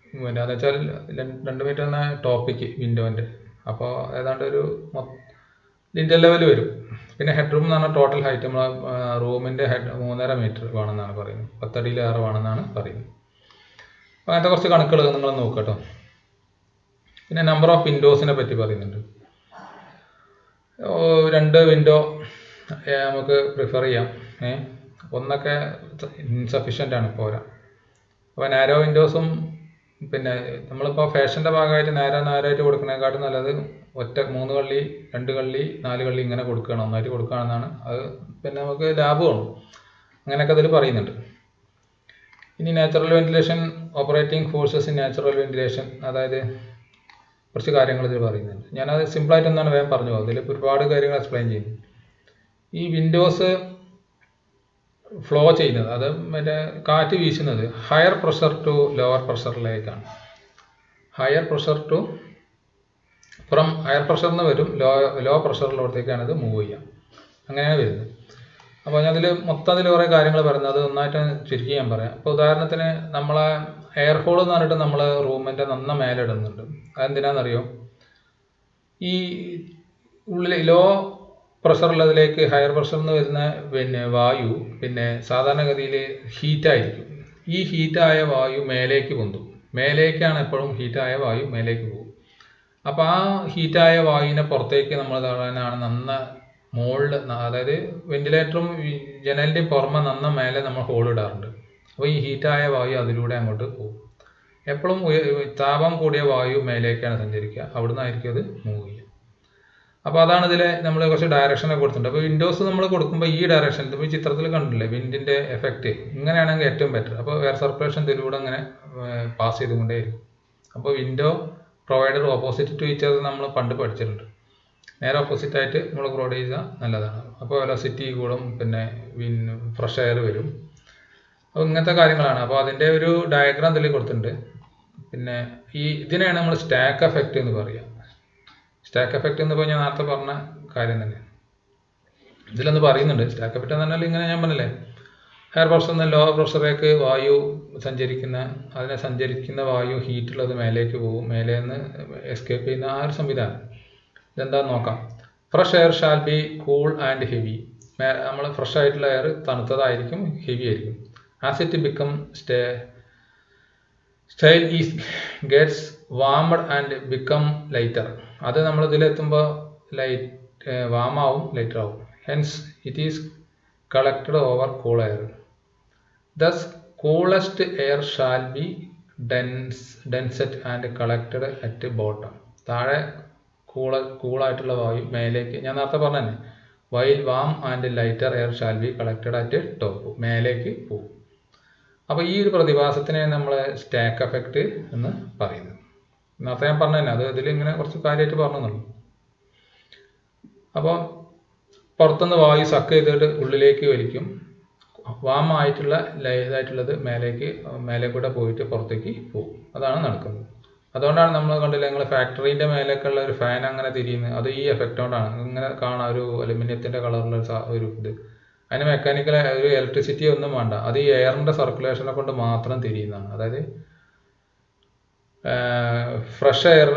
പിന്നെ എന്ന് വെച്ചാൽ 2 മീറ്റർ എന്ന ടോപ്പിക്ക് വിൻഡോൻ്റെ. അപ്പോൾ ഏതാണ്ട് ഒരു ലിൻഡൽ ലെവൽ വരും. പിന്നെ ഹെഡ് റൂം എന്ന് പറഞ്ഞാൽ ടോട്ടൽ ഹൈറ്റ് നമ്മളെ റൂമിൻ്റെ ഹെഡ് 3.5 മീറ്റർ വേണമെന്നാണ് പറയുന്നത്. 10 അടിയിലേറെ വേണമെന്നാണ് പറയുന്നത്. അപ്പോൾ അങ്ങനത്തെ കുറച്ച് കണക്കുകൾ നിങ്ങൾ നോക്കുക കേട്ടോ. പിന്നെ നമ്പർ ഓഫ് വിൻഡോസിനെ പറ്റി പറയുന്നുണ്ട്. 2 വിൻഡോ നമുക്ക് പ്രിഫർ ചെയ്യാം. ഒന്നൊക്കെ ഇൻസഫിഷ്യൻ്റ് ആണ്, പോരാ. അപ്പോൾ നാരോ വിൻഡോസും പിന്നെ നമ്മളിപ്പോൾ ഫാഷൻ്റെ ഭാഗമായിട്ട് നാരായിട്ട് കൊടുക്കുന്നതിനെക്കാട്ടും നല്ലത് 3 കള്ളി, 2 കള്ളി, 4 കള്ളി ഇങ്ങനെ കൊടുക്കണം, ഒന്നായിട്ട് കൊടുക്കുകയാണെന്നാണ്. അത് പിന്നെ നമുക്ക് ലാഭമാണ്. അങ്ങനെയൊക്കെ അതിൽ പറയുന്നുണ്ട്. ഇനി natural ventilation, operating forces in natural ventilation, അതായത് കുറച്ച് കാര്യങ്ങൾ ഇതിൽ പറയുന്നുണ്ട്. ഞാനത് സിമ്പിളായിട്ട് ഒന്നാണ് വേഗം പറഞ്ഞു പോകുന്നത്. ഇതിൽ ഒരുപാട് കാര്യങ്ങൾ എക്സ്പ്ലെയിൻ ചെയ്യുന്നു. ഈ വിൻഡോസ് ഫ്ലോ ചെയ്യുന്നത്, അത് മറ്റേ കാറ്റ് വീശുന്നത് ഹയർ പ്രഷർ ടു ലോവർ പ്രഷറിലേക്കാണ്. Higher pressure to from higher പ്രഷറിൽ നിന്ന് വരും ലോ പ്രഷറിലോട്ടേക്കാണ് ഇത് മൂവ് ചെയ്യുക. അങ്ങനെയാണ് വരുന്നത്. അപ്പോൾ ഞാനതിൽ മൊത്തത്തിൽ കുറേ കാര്യങ്ങൾ പറയുന്നത്, അത് ഒന്നായിട്ട് ചുരുക്കി ഞാൻ പറയാം. അപ്പോൾ ഉദാഹരണത്തിന് നമ്മളെ എയർ ഹോൾ എന്ന് പറഞ്ഞിട്ട് നമ്മൾ റൂമിൻ്റെ നന്ന മേലെ ഇടുന്നുണ്ട്. അതെന്തിനാണെന്നറിയോ? ഈ ഉള്ളിൽ ലോ പ്രഷറുള്ളതിലേക്ക് ഹയർ പ്രഷറിൽ നിന്ന് വരുന്ന വായു സാധാരണഗതിയിൽ ഹീറ്റായിരിക്കും. ഈ ഹീറ്റായ വായു മേലേക്ക് പൊന്തും. മേലേക്കാണ് എപ്പോഴും ഹീറ്റായ വായു മേലേക്ക് പോകും. അപ്പോൾ ആ ഹീറ്റായ വായുവിനെ പുറത്തേക്ക് നമ്മൾ തള്ളാനാണ് നന്ന മുകളിൽ, അതായത് വെന്റിലേറ്ററും ജനലിൻ്റെയും പുറമെ നന്ന മേലെ നമ്മൾ ഹോൾ ഇടാറുണ്ട്. അപ്പോൾ ഈ ഹീറ്റായ വായു അതിലൂടെ അങ്ങോട്ട് പോകും. എപ്പോഴും താപം കൂടിയ വായു മേലേക്കാണ് സഞ്ചരിക്കുക, അവിടുന്ന് ആയിരിക്കും അത് മൂവ് ചെയ്യുക. അപ്പോൾ അതാണ് ഇതിൽ നമ്മൾ കുറച്ച് ഡയറക്ഷനൊക്കെ കൊടുത്തിട്ടുണ്ട്. അപ്പോൾ വിൻഡോസ് നമ്മൾ കൊടുക്കുമ്പോൾ ഈ ഡയറക്ഷൻ, ഇപ്പോൾ ഈ ചിത്രത്തിൽ കണ്ടില്ലേ വിൻഡിൻ്റെ എഫക്റ്റ്, ഇങ്ങനെയാണെങ്കിൽ ഏറ്റവും ബെറ്റർ. അപ്പോൾ എയർ സർക്കുലേഷൻ ഇതിലൂടെ അങ്ങനെ പാസ് ചെയ്തുകൊണ്ടേയിരിക്കും. അപ്പോൾ window provider opposite to each other നമ്മൾ പണ്ട് പഠിച്ചിട്ടുണ്ട്. നേരെ ഓപ്പോസിറ്റായിട്ട് നമ്മൾ പ്രൊവൈഡ് ചെയ്താൽ നല്ലതാണ്. അപ്പോൾ വെലോസിറ്റി കൂടും, ഫ്രഷ് എയർ വരും. അപ്പോൾ ഇങ്ങനത്തെ കാര്യങ്ങളാണ്. അപ്പോൾ അതിൻ്റെ ഒരു ഡയഗ്രാം ഇതിൽ കൊടുത്തിട്ടുണ്ട്. ഇതിനെയാണ് നമ്മൾ സ്റ്റാക്ക് എഫക്റ്റ് എന്ന് പറയുക. സ്റ്റാക്ക് എഫക്റ്റ് എന്ന് പറഞ്ഞാൽ ഞാൻ നേരത്തെ പറഞ്ഞ കാര്യം തന്നെ ഇതിലൊന്ന് പറയുന്നുണ്ട്. സ്റ്റാക്ക് എഫക്റ്റ് എന്ന് പറഞ്ഞാൽ ഇങ്ങനെ ഞാൻ പറഞ്ഞില്ലേ, ഹയർ പ്രഷറിൽ നിന്ന് ലോവർ പ്രഷറിലേക്ക് വായു സഞ്ചരിക്കുന്ന വായു ഹീറ്റുള്ളത് മേലേക്ക് പോകും, മേലെ നിന്ന് എസ്കേപ്പ് ചെയ്യുന്ന ആ ഒരു സംവിധാനം. ഇതെന്താന്ന് നോക്കാം. Fresh air shall be cool and heavy. നമ്മൾ ഫ്രഷ് ആയിട്ടുള്ള എയർ തണുത്തതായിരിക്കും, ഹെവി ആയിരിക്കും. As it become style is gets warmed and become lighter. അത് നമ്മൾ ഇതിലെത്തുമ്പോൾ വാമാവും, ലൈറ്റർ ആവും. Hence it is collected over cool air. Thus coolest air shall be densest and collected at bottom. താഴെ കൂളായിട്ടുള്ള വായു മേലേക്ക്, ഞാൻ നേരത്തെ പറഞ്ഞു തന്നെ, while warm and lighter air shall be collected at top, മേലേക്ക് പോകും. അപ്പോൾ ഈ ഒരു പ്രതിഭാസത്തിനെ നമ്മൾ സ്റ്റാക്ക് എഫക്റ്റ് എന്ന് പറയുന്നത്. നേരത്തെ ഞാൻ പറഞ്ഞു തന്നെ, അത് ഇതിലിങ്ങനെ കുറച്ച് കാര്യമായിട്ട് പറഞ്ഞെന്നുള്ളൂ. അപ്പോൾ പുറത്തുനിന്ന് വായു സക്ക് ചെയ്തിട്ട് ഉള്ളിലേക്ക് വലിക്കും. വാമായിട്ടുള്ള ഇതായിട്ടുള്ളത് മേലെ കൂടെ പോയിട്ട് പുറത്തേക്ക് പോകും. അതാണ് നടക്കുന്നത്. അതുകൊണ്ടാണ് നമ്മൾ കണ്ടില്ല, നിങ്ങൾ ഫാക്ടറീൻ്റെ മേലേക്കുള്ള ഒരു ഫാൻ അങ്ങനെ തിരിയുന്നത്, അത് ഈ എഫക്റ്റ് കൊണ്ടാണ്. ഇങ്ങനെ കാണാം, ഒരു അലുമിനിയത്തിൻ്റെ കളറുള്ള ഒരു ഇത്. അതിന് മെക്കാനിക്കൽ ഒരു ഇലക്ട്രിസിറ്റി ഒന്നും വേണ്ട, അത് ഈ എയറിൻ്റെ സർക്കുലേഷനെ കൊണ്ട് മാത്രം തിരിയുന്നതാണ്. അതായത് ഫ്രഷ് എയർ,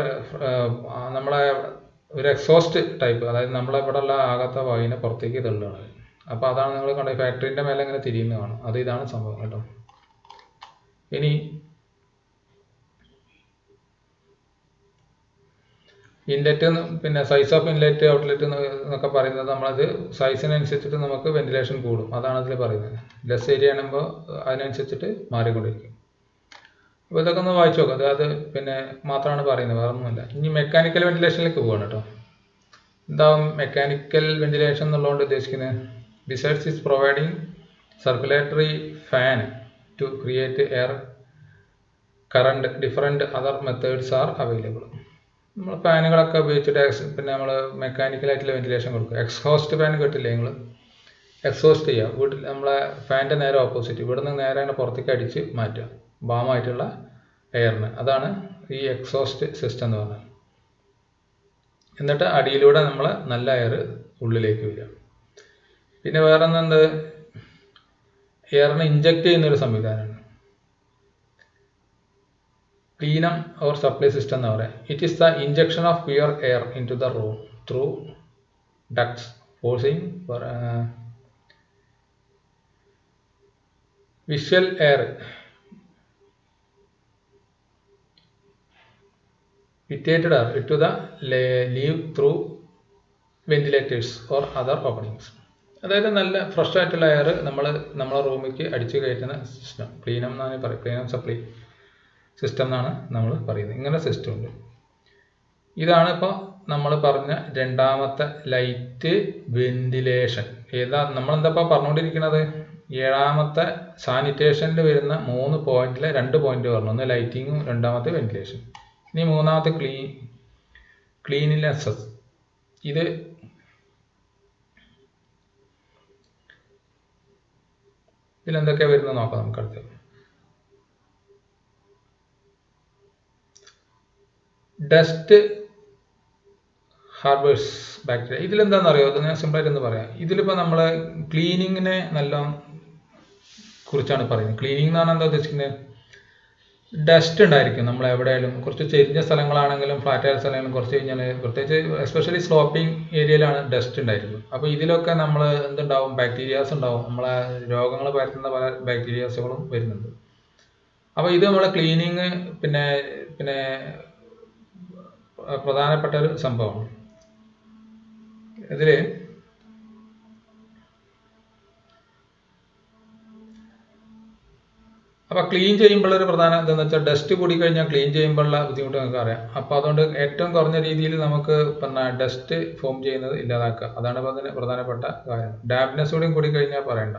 നമ്മളെ ഒരു എക്സോസ്റ്റ് ടൈപ്പ്, അതായത് നമ്മളെ ഇവിടെ ഉള്ള ആകാത്ത വായുവിനെ പുറത്തേക്ക് തള്ളുകയാണ്. അപ്പോൾ അതാണ് നിങ്ങൾ കണ്ടത്, ഫാക്ടറീൻ്റെ മേലെ ഇങ്ങനെ തിരിയുന്നതാണ്. അത് ഇതാണ് സംഭവം കേട്ടോ. ഇനി inlet, size of inlet outlet എന്നൊക്കെ പറയുന്നത്, നമ്മളത് സൈസിനനുസരിച്ചിട്ട് നമുക്ക് വെന്റിലേഷൻ കൂടും. അതാണ് അതിൽ പറയുന്നത്. ലെസ് ഏരിയ ആകുമ്പോൾ അതിനനുസരിച്ചിട്ട് മാറിക്കൊണ്ടിരിക്കും. അപ്പോൾ ഇതൊക്കെ ഒന്ന് വായിച്ചു നോക്കാം. അത് മാത്രമാണ് പറയുന്നത്, വേറെ ഒന്നുമില്ല. ഇനി മെക്കാനിക്കൽ വെന്റിലേഷനിലേക്ക് പോവാണ് കേട്ടോ. എന്താവും മെക്കാനിക്കൽ വെന്റിലേഷൻ എന്നുള്ളതുകൊണ്ട് ഉദ്ദേശിക്കുന്നത്? Besides is providing circulatory fan to create air current, different other methods are available. നമ്മൾ ഫാനുകളൊക്കെ ഉപയോഗിച്ചിട്ട് നമ്മൾ മെക്കാനിക്കലായിട്ടുള്ള വെന്റിലേഷൻ കൊടുക്കുക. എക്സോസ്റ്റ് ഫാൻ കേട്ടില്ലേ നിങ്ങൾ? എക്സോസ്റ്റ് ചെയ്യുക വീട്ടിൽ, നമ്മളെ ഫാനിൻ്റെ നേരെ ഓപ്പോസിറ്റ്, ഇവിടെ നിന്ന് നേരെ അങ്ങനെ പുറത്തേക്ക് അടിച്ച് മാറ്റുക ബാമായിട്ടുള്ള എയറിന്. അതാണ് ഈ എക്സോസ്റ്റ് സിസ്റ്റം എന്ന് പറഞ്ഞാൽ. എന്നിട്ട് അടിയിലൂടെ നമ്മൾ നല്ല എയർ ഉള്ളിലേക്ക് വരിക. പിന്നെ വേറെ എന്തുണ്ട്? എയറിനെ ഇഞ്ചക്ട് ചെയ്യുന്നൊരു സംവിധാനമാണ് പ്ലീനം ഓർ സപ്ലൈ സിസ്റ്റം എന്ന് പറയാം. It is the injection of pure air into the room through ducts forcing visual air vitiated air to the leave through ventilators or other openings. അതായത് നല്ല fresh ആയിട്ടുള്ള air നമ്മളെ റൂമിലേക്ക് അടിച്ചു കയറ്റുന്ന system plenum എന്നാണ് പറയുക. പ്ലീനം സപ്ലൈ സിസ്റ്റം എന്നാണ് നമ്മൾ പറയുന്നത്. ഇങ്ങനെ സിസ്റ്റം ഉണ്ട്. ഇതാണ് ഇപ്പോൾ നമ്മൾ പറഞ്ഞ രണ്ടാമത്തെ ലൈറ്റ് വെന്റിലേഷൻ. നമ്മളെന്താ ഇപ്പോൾ പറഞ്ഞുകൊണ്ടിരിക്കുന്നത്? ഏഴാമത്തെ സാനിറ്റേഷനിൽ വരുന്ന 3 പോയിന്റിലെ 2 പോയിന്റ് പറഞ്ഞു. ഒന്ന് ലൈറ്റിങ്ങും രണ്ടാമത്തെ വെന്റിലേഷൻ. ഇനി മൂന്നാമത്തെ ക്ലീനിനെസ്. ഇത് ഇതിലെന്തൊക്കെയാണ് വരുന്നത് നോക്കാം നമുക്ക് അടുത്ത്. Dust harbours bacteria. ഇതിലെന്താണെന്ന് അറിയോ? അത് ഞാൻ സിമ്പിളായിട്ട് ഒന്ന് പറയാം. ഇതിലിപ്പോൾ നമ്മൾ ക്ലീനിങ്ങിനെ നല്ല കുറിച്ചാണ് പറയുന്നത്. ക്ലീനിങ് എന്ന് പറഞ്ഞാൽ എന്താ ഉദ്ദേശിക്കുന്നത്? ഡസ്റ്റ് ഉണ്ടായിരിക്കും നമ്മൾ എവിടെയായാലും. കുറച്ച് ചെരിഞ്ഞ സ്ഥലങ്ങളാണെങ്കിലും ഫ്ലാറ്റായ സ്ഥലങ്ങളും കുറച്ച് കഴിഞ്ഞാൽ പ്രത്യേകിച്ച് എസ്പെഷ്യലി സ്ലോപ്പിംഗ് ഏരിയയിലാണ് ഡസ്റ്റ് ഉണ്ടായിരിക്കും. അപ്പോൾ ഇതിലൊക്കെ നമ്മൾ എന്തുണ്ടാവും? ബാക്ടീരിയാസ് ഉണ്ടാവും. നമ്മളെ രോഗങ്ങൾ പരത്തുന്ന പല ബാക്ടീരിയാസുകളും വരുന്നുണ്ട്. അപ്പോൾ ഇത് നമ്മളെ ക്ലീനിങ് പിന്നെ പ്രധാനപ്പെട്ട ഒരു സംഭവമാണ്. ഇതിൽ അപ്പോൾ ക്ലീൻ ചെയ്യുമ്പോഴൊരു പ്രധാന എന്താണെന്ന് വെച്ചാൽ ഡസ്റ്റ് കൂടിക്കഴിഞ്ഞാൽ ക്ലീൻ ചെയ്യുമ്പോഴുള്ള ബുദ്ധിമുട്ട് നിങ്ങൾക്ക് അറിയാം. അപ്പോൾ അതുകൊണ്ട് ഏറ്റവും കുറഞ്ഞ രീതിയിൽ നമുക്ക് പിന്നെ ഡസ്റ്റ് ഫോം ചെയ്യുന്നത് ഇല്ലാതാക്കുക. അതാണ് അതിന് പ്രധാനപ്പെട്ട കാര്യം. ഡാമ്പ്നെസ് കൂടി കൂടിക്കഴിഞ്ഞാൽ പറയണ്ട.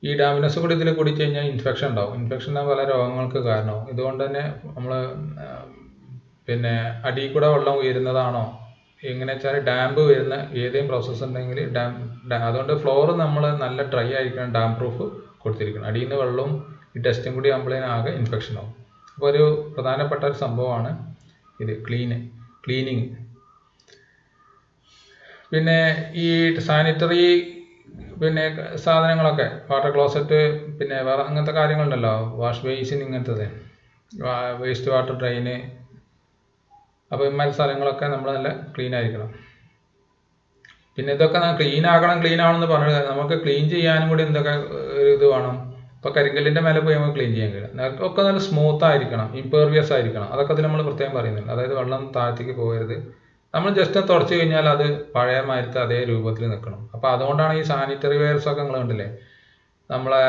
ഈ ഡാമ്പ്നെസ് കൂടി ഇതിൽ കൂടിക്കഴിഞ്ഞാൽ ഇൻഫെക്ഷൻ ഉണ്ടാവും. ഇൻഫെക്ഷൻ പല രോഗങ്ങൾക്ക് കാരണമാവും. ഇതുകൊണ്ട് തന്നെ നമ്മൾ പിന്നെ അടിയിൽ കൂടെ വെള്ളം ഉയരുന്നതാണോ എങ്ങനെ വെച്ചാൽ ഡാമ്പ് വരുന്ന ഏതെങ്കിലും പ്രോസസ്സ് ഉണ്ടെങ്കിൽ അതുകൊണ്ട് ഫ്ലോർ നമ്മൾ നല്ല ഡ്രൈ ആയിരിക്കണം. ഡാം പ്രൂഫ് കൊടുത്തിരിക്കണം. അടിയിൽ നിന്ന് വെള്ളവും ഈ ഡസ്റ്റും കൂടി ആകുമ്പോഴേനും ആകെ ഇൻഫെക്ഷൻ ആവും. അപ്പോൾ ഒരു പ്രധാനപ്പെട്ട ഒരു സംഭവമാണ് ഇത് ക്ലീനിങ്. പിന്നെ ഈ സാനിറ്ററി പിന്നെ സാധനങ്ങളൊക്കെ വാട്ടർ ക്ലോസറ്റ് പിന്നെ വേറെ അങ്ങനത്തെ കാര്യങ്ങളുണ്ടല്ലോ, വാഷ് ബേസിൻ ഇങ്ങനത്തത്, വേസ്റ്റ് വാട്ടർ ഡ്രെയിന്. അപ്പോൾ ഇമ്മാതിരി സ്ഥലങ്ങളൊക്കെ നമ്മൾ നല്ല ക്ലീൻ ആയിരിക്കണം. പിന്നെ ഇതൊക്കെ ക്ലീൻ ആവണമെന്ന് പറഞ്ഞത് നമുക്ക് ക്ലീൻ ചെയ്യാനും കൂടി എന്തൊക്കെ ഒരു ഇത് വേണം. ഇപ്പോൾ കരിങ്കല്ലിൻ്റെ മേലെ പോയി നമുക്ക് ക്ലീൻ ചെയ്യാൻ കഴിയും. ഒക്കെ നല്ല സ്മൂത്ത് ആയിരിക്കണം, ഇംപെർവിയസ് ആയിരിക്കണം. അതൊക്കെ അതിൽ നമ്മൾ പ്രത്യേകം പറയുന്നുണ്ട്. അതായത് വെള്ളം താഴത്തേക്ക് പോകരുത്. നമ്മൾ ജസ്റ്റ് തുടച്ച് കഴിഞ്ഞാൽ അത് പഴയ മാതിരത്തെ അതേ രൂപത്തിൽ നിൽക്കണം. അപ്പോൾ അതുകൊണ്ടാണ് ഈ സാനിറ്ററി വെയർസൊക്കെ നിങ്ങൾ കണ്ടില്ലേ, നമ്മളെ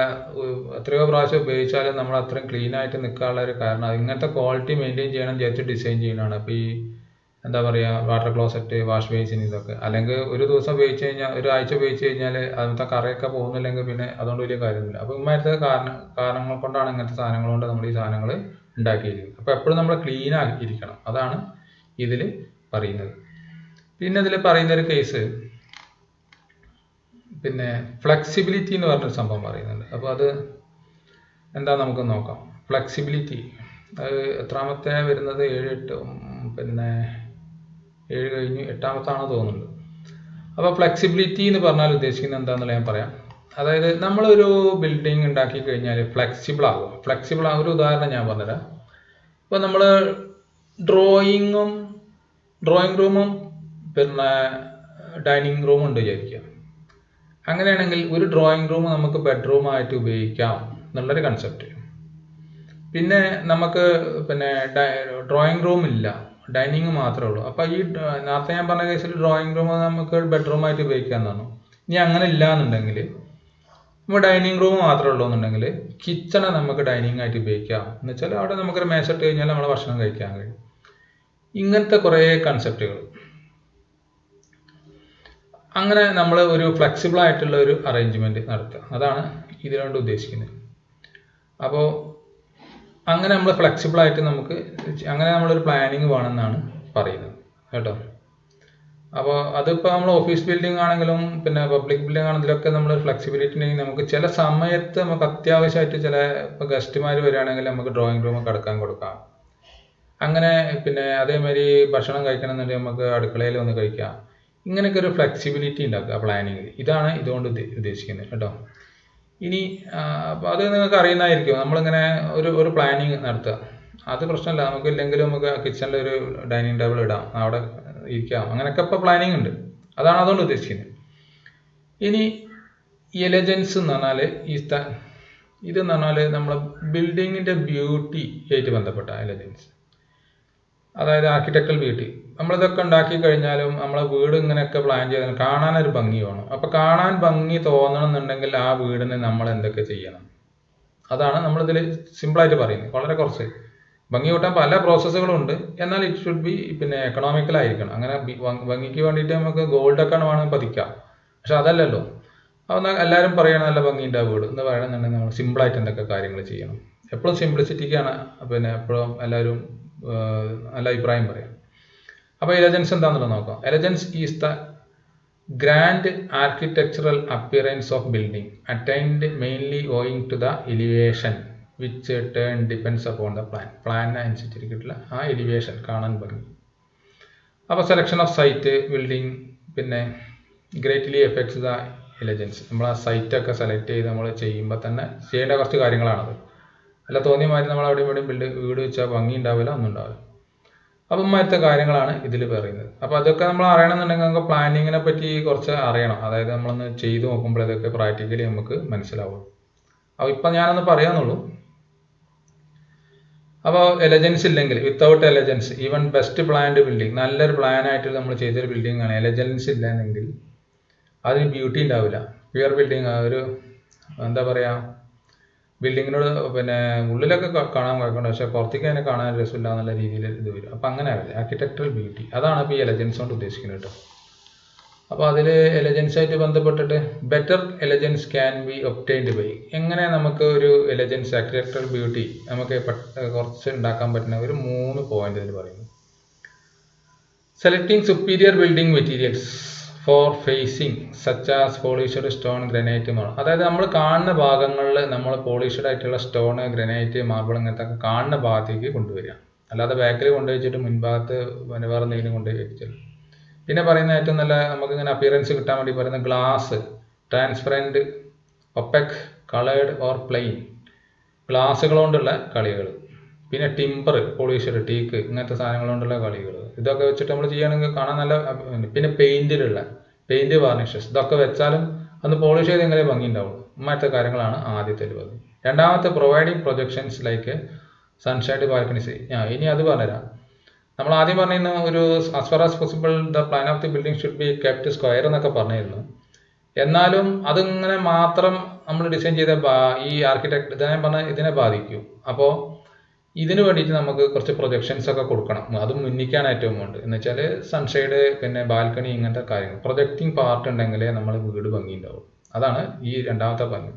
എത്രയോ പ്രാവശ്യം ഉപയോഗിച്ചാലും നമ്മൾ അത്രയും ക്ലീൻ ആയിട്ട് നിൽക്കാനുള്ള ഒരു കാരണം ഇങ്ങനത്തെ ക്വാളിറ്റി മെയിൻറ്റെയിൻ ചെയ്യണം വിചാരിച്ച് ഡിസൈൻ ചെയ്യുന്നതാണ്. അപ്പോൾ ഈ എന്താ പറയുക, വാട്ടർ ക്ലോസറ്റ്, വാഷ് ബേസിൻ ഇതൊക്കെ. അല്ലെങ്കിൽ ഒരു ദിവസം ഉപയോഗിച്ച് കഴിഞ്ഞാൽ ഒരാഴ്ച ഉപയോഗിച്ച് കഴിഞ്ഞാൽ അതിനകത്തെ കറയൊക്കെ പോകുന്നില്ലെങ്കിൽ പിന്നെ അതുകൊണ്ട് വലിയ കാര്യമൊന്നുമില്ല. അപ്പോൾ ഇങ്ങനത്തെ കാരണങ്ങൾ കൊണ്ടാണ് ഇങ്ങനത്തെ സാധനങ്ങൾ കൊണ്ട് നമ്മൾ ഈ സാധനങ്ങൾ ഉണ്ടാക്കിയിരിക്കുന്നത്. അപ്പോൾ എപ്പോഴും നമ്മൾ ക്ലീൻ ആക്കിയിരിക്കണം. അതാണ് ഇതിൽ പറയുന്നത്. പിന്നെ ഇതിൽ പറയുന്നൊരു കേസ് പിന്നെ ഫ്ലെക്സിബിലിറ്റി എന്ന് പറഞ്ഞൊരു സംഭവം പറയുന്നുണ്ട്. അപ്പോൾ അത് എന്താ നമുക്ക് നോക്കാം. ഫ്ലെക്സിബിലിറ്റി അത് എത്രാമത്തെ വരുന്നത്? 7, 8 പിന്നെ 7 കഴിഞ്ഞ് 8ാമത്താണെന്ന് തോന്നുന്നുണ്ട്. അപ്പോൾ ഫ്ലെക്സിബിലിറ്റി എന്ന് പറഞ്ഞാൽ ഉദ്ദേശിക്കുന്നത് എന്താണെന്നുള്ള ഞാൻ പറയാം. അതായത് നമ്മളൊരു ബിൽഡിംഗ് ഉണ്ടാക്കി കഴിഞ്ഞാൽ ഫ്ലെക്സിബിൾ ആകും. ഒരു ഉദാഹരണം ഞാൻ പറഞ്ഞുതരാം. ഇപ്പോൾ നമ്മൾ ഡ്രോയിങ് റൂമും പിന്നെ ഡൈനിങ് റൂമും ഉണ്ട് വിചാരിക്കുക. അങ്ങനെയാണെങ്കിൽ ഒരു ഡ്രോയിങ് റൂം നമുക്ക് ബെഡ്റൂമായിട്ട് ഉപയോഗിക്കാം എന്നുള്ളൊരു കൺസെപ്റ്റ്. പിന്നെ നമുക്ക് പിന്നെ ഡ്രോയിങ് റൂം ഇല്ല, ഡൈനിങ് മാത്രമേ ഉള്ളൂ. അപ്പോൾ ഈ നേരത്തെ ഞാൻ പറഞ്ഞ കേസിൽ ഡ്രോയിങ് റൂം നമുക്ക് ബെഡ്റൂമായിട്ട് ഉപയോഗിക്കാമെന്നാണ്. ഇനി അങ്ങനെ ഇല്ല എന്നുണ്ടെങ്കിൽ നമ്മൾ ഡൈനിങ് റൂം മാത്രമേ ഉള്ളൂ എന്നുണ്ടെങ്കിൽ കിച്ചണെ നമുക്ക് ഡൈനിങ് ആയിട്ട് ഉപയോഗിക്കാം. എന്ന് വെച്ചാൽ അവിടെ നമുക്കൊരു മേശട്ട് കഴിഞ്ഞാൽ നമ്മൾ ഭക്ഷണം കഴിക്കാൻ കഴിയും. ഇങ്ങനത്തെ കുറേ കൺസെപ്റ്റുകൾ. അങ്ങനെ നമ്മൾ ഒരു ഫ്ലെക്സിബിൾ ആയിട്ടുള്ള ഒരു അറേഞ്ച്മെൻറ്റ് നടത്തുക. അതാണ് ഇതിനോട് ഉദ്ദേശിക്കുന്നത്. അപ്പോൾ അങ്ങനെ നമ്മൾ ഫ്ലെക്സിബിൾ ആയിട്ട് നമുക്ക് അങ്ങനെ നമ്മളൊരു പ്ലാനിങ് വേണമെന്നാണ് പറയുന്നത് കേട്ടോ. അപ്പോൾ അതിപ്പോൾ നമ്മൾ ഓഫീസ് ബിൽഡിംഗ് ആണെങ്കിലും പിന്നെ പബ്ലിക് ബിൽഡിംഗ് ആണെങ്കിലൊക്കെ നമ്മൾ ഫ്ലെക്സിബിലിറ്റി ഉണ്ടെങ്കിൽ നമുക്ക് ചില സമയത്ത് നമുക്ക് അത്യാവശ്യമായിട്ട് ചില ഇപ്പോൾ ഗസ്റ്റുമാർ വരികയാണെങ്കിൽ നമുക്ക് ഡ്രോയിങ് റൂം കിടക്കാൻ കൊടുക്കാം. അങ്ങനെ പിന്നെ അതേമാതിരി ഭക്ഷണം കഴിക്കണമെന്നുണ്ടെങ്കിൽ നമുക്ക് അടുക്കളയിൽ വന്ന് കഴിക്കാം. ഇങ്ങനെയൊക്കെ ഒരു ഫ്ലെക്സിബിലിറ്റി ഉണ്ടാക്കുക പ്ലാനിങ്ങിൽ. ഇതാണ് ഇതുകൊണ്ട് ഉദ്ദേശിക്കുന്നത് കേട്ടോ. ഇനി അപ്പോൾ അത് നിങ്ങൾക്ക് അറിയുന്നതായിരിക്കും. നമ്മളിങ്ങനെ ഒരു പ്ലാനിങ് നടത്തുക. അത് പ്രശ്നമില്ല, നമുക്ക് ഇല്ലെങ്കിലും നമുക്ക് കിച്ചണിൽ ഒരു ഡൈനിങ് ടേബിൾ ഇടാം, അവിടെ ഇരിക്കാം. അങ്ങനെയൊക്കെ ഇപ്പോൾ പ്ലാനിങ് ഉണ്ട്. അതാണ് അതുകൊണ്ട് ഉദ്ദേശിക്കുന്നത്. ഇനി എലജൻസ് എന്ന് പറഞ്ഞാൽ ഇതെന്ന് പറഞ്ഞാൽ നമ്മളെ ബിൽഡിങ്ങിൻ്റെ ബ്യൂട്ടി ആയിട്ട് ബന്ധപ്പെട്ട എലജൻസ്, അതായത് ആർക്കിടെക്ചറൽ ബ്യൂട്ടി. നമ്മളിതൊക്കെ ഉണ്ടാക്കി കഴിഞ്ഞാലും നമ്മളെ വീട് ഇങ്ങനെയൊക്കെ പ്ലാൻ ചെയ്താൽ കാണാനൊരു ഭംഗി വേണം. അപ്പോൾ കാണാൻ ഭംഗി തോന്നണം എന്നുണ്ടെങ്കിൽ ആ വീടിന് നമ്മൾ എന്തൊക്കെ ചെയ്യണം, അതാണ് നമ്മളിതിൽ സിമ്പിളായിട്ട് പറയുന്നത്. വളരെ കുറച്ച് ഭംഗി കൂട്ടാൻ പല പ്രോസസ്സുകളും ഉണ്ട്. എന്നാൽ ഇറ്റ് ഷുഡ് ബി പിന്നെ എക്കണോമിക്കലായിരിക്കണം. അങ്ങനെ ഭംഗിക്ക് വേണ്ടിയിട്ട് നമുക്ക് ഗോൾഡൊക്കെ വേണമെങ്കിൽ പതിക്കാം, പക്ഷെ അതല്ലല്ലോ. അപ്പോൾ എല്ലാവരും പറയണം നല്ല ഭംഗിയുണ്ട് ആ വീട് എന്ന് പറയണമെന്നുണ്ടെങ്കിൽ നമ്മൾ സിമ്പിളായിട്ട് എന്തൊക്കെ കാര്യങ്ങൾ ചെയ്യണം. എപ്പോഴും സിംപ്ലിസിറ്റിക്കാണ് പിന്നെ എപ്പോഴും എല്ലാവരും നല്ല അഭിപ്രായം പറയാം. അപ്പോൾ എലജൻസ് എന്താണെന്നുള്ളത് നോക്കാം. Elegance is the grand architectural appearance of building attained mainly owing to the elevation which turn depends upon the പ്ലാനിനെ അനുസരിച്ചിരിക്കില്ല ആ എലിവേഷൻ കാണാൻ ഭംഗി. അപ്പോൾ സെലക്ഷൻ ഓഫ് സൈറ്റ് ബിൽഡിംഗ് പിന്നെ ഗ്രേറ്റ്ലി എഫക്ട്സ് ദ എലജൻസ്. നമ്മൾ ആ സൈറ്റൊക്കെ സെലക്ട് ചെയ്ത് നമ്മൾ ചെയ്യുമ്പോൾ തന്നെ ചെയ്യേണ്ട കുറച്ച് കാര്യങ്ങളാണത്. അല്ല തോന്നിയ മാതിരി നമ്മൾ അവിടെ ഇവിടെ വീട് വെച്ചാൽ ഭംഗി ഉണ്ടാവില്ല, ഒന്നും ഉണ്ടാവില്ല. അപ്പം മറ്റത്തെ കാര്യങ്ങളാണ് ഇതിൽ പറയുന്നത്. അപ്പോൾ അതൊക്കെ നമ്മൾ അറിയണമെന്നുണ്ടെങ്കിൽ നമുക്ക് പ്ലാനിങ്ങിനെ പറ്റി കുറച്ച് അറിയണം. അതായത് നമ്മളൊന്ന് ചെയ്ത് നോക്കുമ്പോൾ ഇതൊക്കെ പ്രാക്ടിക്കലി നമുക്ക് മനസ്സിലാവും. അപ്പോൾ ഇപ്പം ഞാനൊന്ന് പറയാന്നുള്ളൂ. അപ്പോൾ എലജൻസ് ഇല്ലെങ്കിൽ, without elegance even best planned building, നല്ലൊരു പ്ലാനായിട്ട് നമ്മൾ ചെയ്തൊരു ബിൽഡിംഗ് ആണ്, എലജൻസ് ഇല്ലെങ്കിൽ അതിന് ബ്യൂട്ടി ഉണ്ടാവില്ല. പ്യുവർ ബിൽഡിംഗ് ഒരു എന്താ പറയുക, ബിൽഡിങ്ങിനോട് പിന്നെ ഉള്ളിലൊക്കെ കാണാൻ കുഴപ്പമുണ്ട്, പക്ഷേ പുറത്തേക്ക് അതിനെ കാണാൻ രസമില്ല എന്നുള്ള രീതിയിൽ ഇത് വരും. അപ്പം അങ്ങനെ ആവില്ല. ആർക്കിടെക്ചറൽ ബ്യൂട്ടി അതാണ് ഇപ്പോൾ ഈ എലജൻസ് കൊണ്ട് ഉദ്ദേശിക്കുന്നത് കേട്ടോ. അപ്പോൾ അതിൽ എലജൻസായിട്ട് ബന്ധപ്പെട്ടിട്ട് better elegance can be obtained by, എങ്ങനെ നമുക്ക് ഒരു എലജൻസ് ആർക്കിടെക്ചറൽ ബ്യൂട്ടി നമുക്ക് കുറച്ച് ഉണ്ടാക്കാൻ പറ്റുന്ന ഒരു 3 പോയിന്റ് ഇതിൽ പറയുന്നു. Selecting superior building materials for facing such as polished stone, granite, marble. അതായത് നമ്മൾ കാണുന്ന ഭാഗങ്ങളിൽ നമ്മൾ പോളിഷ്ഡ് ആയിട്ടുള്ള സ്റ്റോണ്, ഗ്രാനൈറ്റ്, മാർബിൾ ഇങ്ങനത്തെ ഒക്കെ കാണുന്ന ഭാഗത്തേക്ക് കൊണ്ടുവരിക. അല്ലാതെ ബാക്കിൽ കൊണ്ടുവച്ചിട്ട് മുൻഭാഗത്ത് വേറെ എന്തെങ്കിലും കൊണ്ടുപോയി വെച്ചില്ല. പിന്നെ പറയുന്ന ഏറ്റവും നല്ല നമുക്ക് ഇങ്ങനെ അപ്പിയറൻസ് കിട്ടാൻ വേണ്ടി പറയുന്ന glass, transparent, opaque, coloured or plain ഗ്ലാസുകൾ കൊണ്ടുള്ള കളികൾ. പിന്നെ ടിമ്പർ, പോളിഷ്ഡ്, ടീക്ക് ഇങ്ങനത്തെ സാധനങ്ങൾ കൊണ്ടുള്ള കളികൾ. ഇതൊക്കെ വെച്ചിട്ട് നമ്മൾ ചെയ്യുകയാണെങ്കിൽ കാണാൻ നല്ല. പിന്നെ പെയിൻറ്റിലുള്ള പെയിൻറ്റ് വാർണിഷസ് ഇതൊക്കെ വെച്ചാലും അന്ന് പോളിഷ് ചെയ്ത് എങ്ങനെ ഭംഗി ഉണ്ടാവുള്ളൂ. മറ്റത്തെ കാര്യങ്ങളാണ് ആദ്യത്തെ പറഞ്ഞത്. രണ്ടാമത്തെ providing projections like sunshade, balconies. ഇനി അത് പറഞ്ഞുതരാം. നമ്മൾ ആദ്യം പറഞ്ഞിരുന്ന ഒരു as far as possible the plan of the building should be kept square എന്നൊക്കെ പറഞ്ഞിരുന്നു. എന്നാലും അതിങ്ങനെ മാത്രം നമ്മൾ ഡിസൈൻ ചെയ്ത ഈ ആർക്കിടെക്ട് ഇതിനെ പറഞ്ഞാൽ ഇതിനെ ബാധിക്കും. അപ്പോൾ ഇതിന് വേണ്ടിയിട്ട് നമുക്ക് കുറച്ച് പ്രൊജക്ഷൻസ് ഒക്കെ കൊടുക്കണം. അത് മുന്നിക്കാണ് ഏറ്റവും വേണ്ടത്. എന്ന് വെച്ചാൽ സൺഷൈഡ്, പിന്നെ ബാൽക്കണി ഇങ്ങനത്തെ കാര്യങ്ങൾ പ്രൊജക്റ്റിംഗ് പാർട്ട് ഉണ്ടെങ്കിലേ നമ്മൾ വീട് ഭംഗി ഉണ്ടാവും. അതാണ് ഈ രണ്ടാമത്തെ ഭംഗി.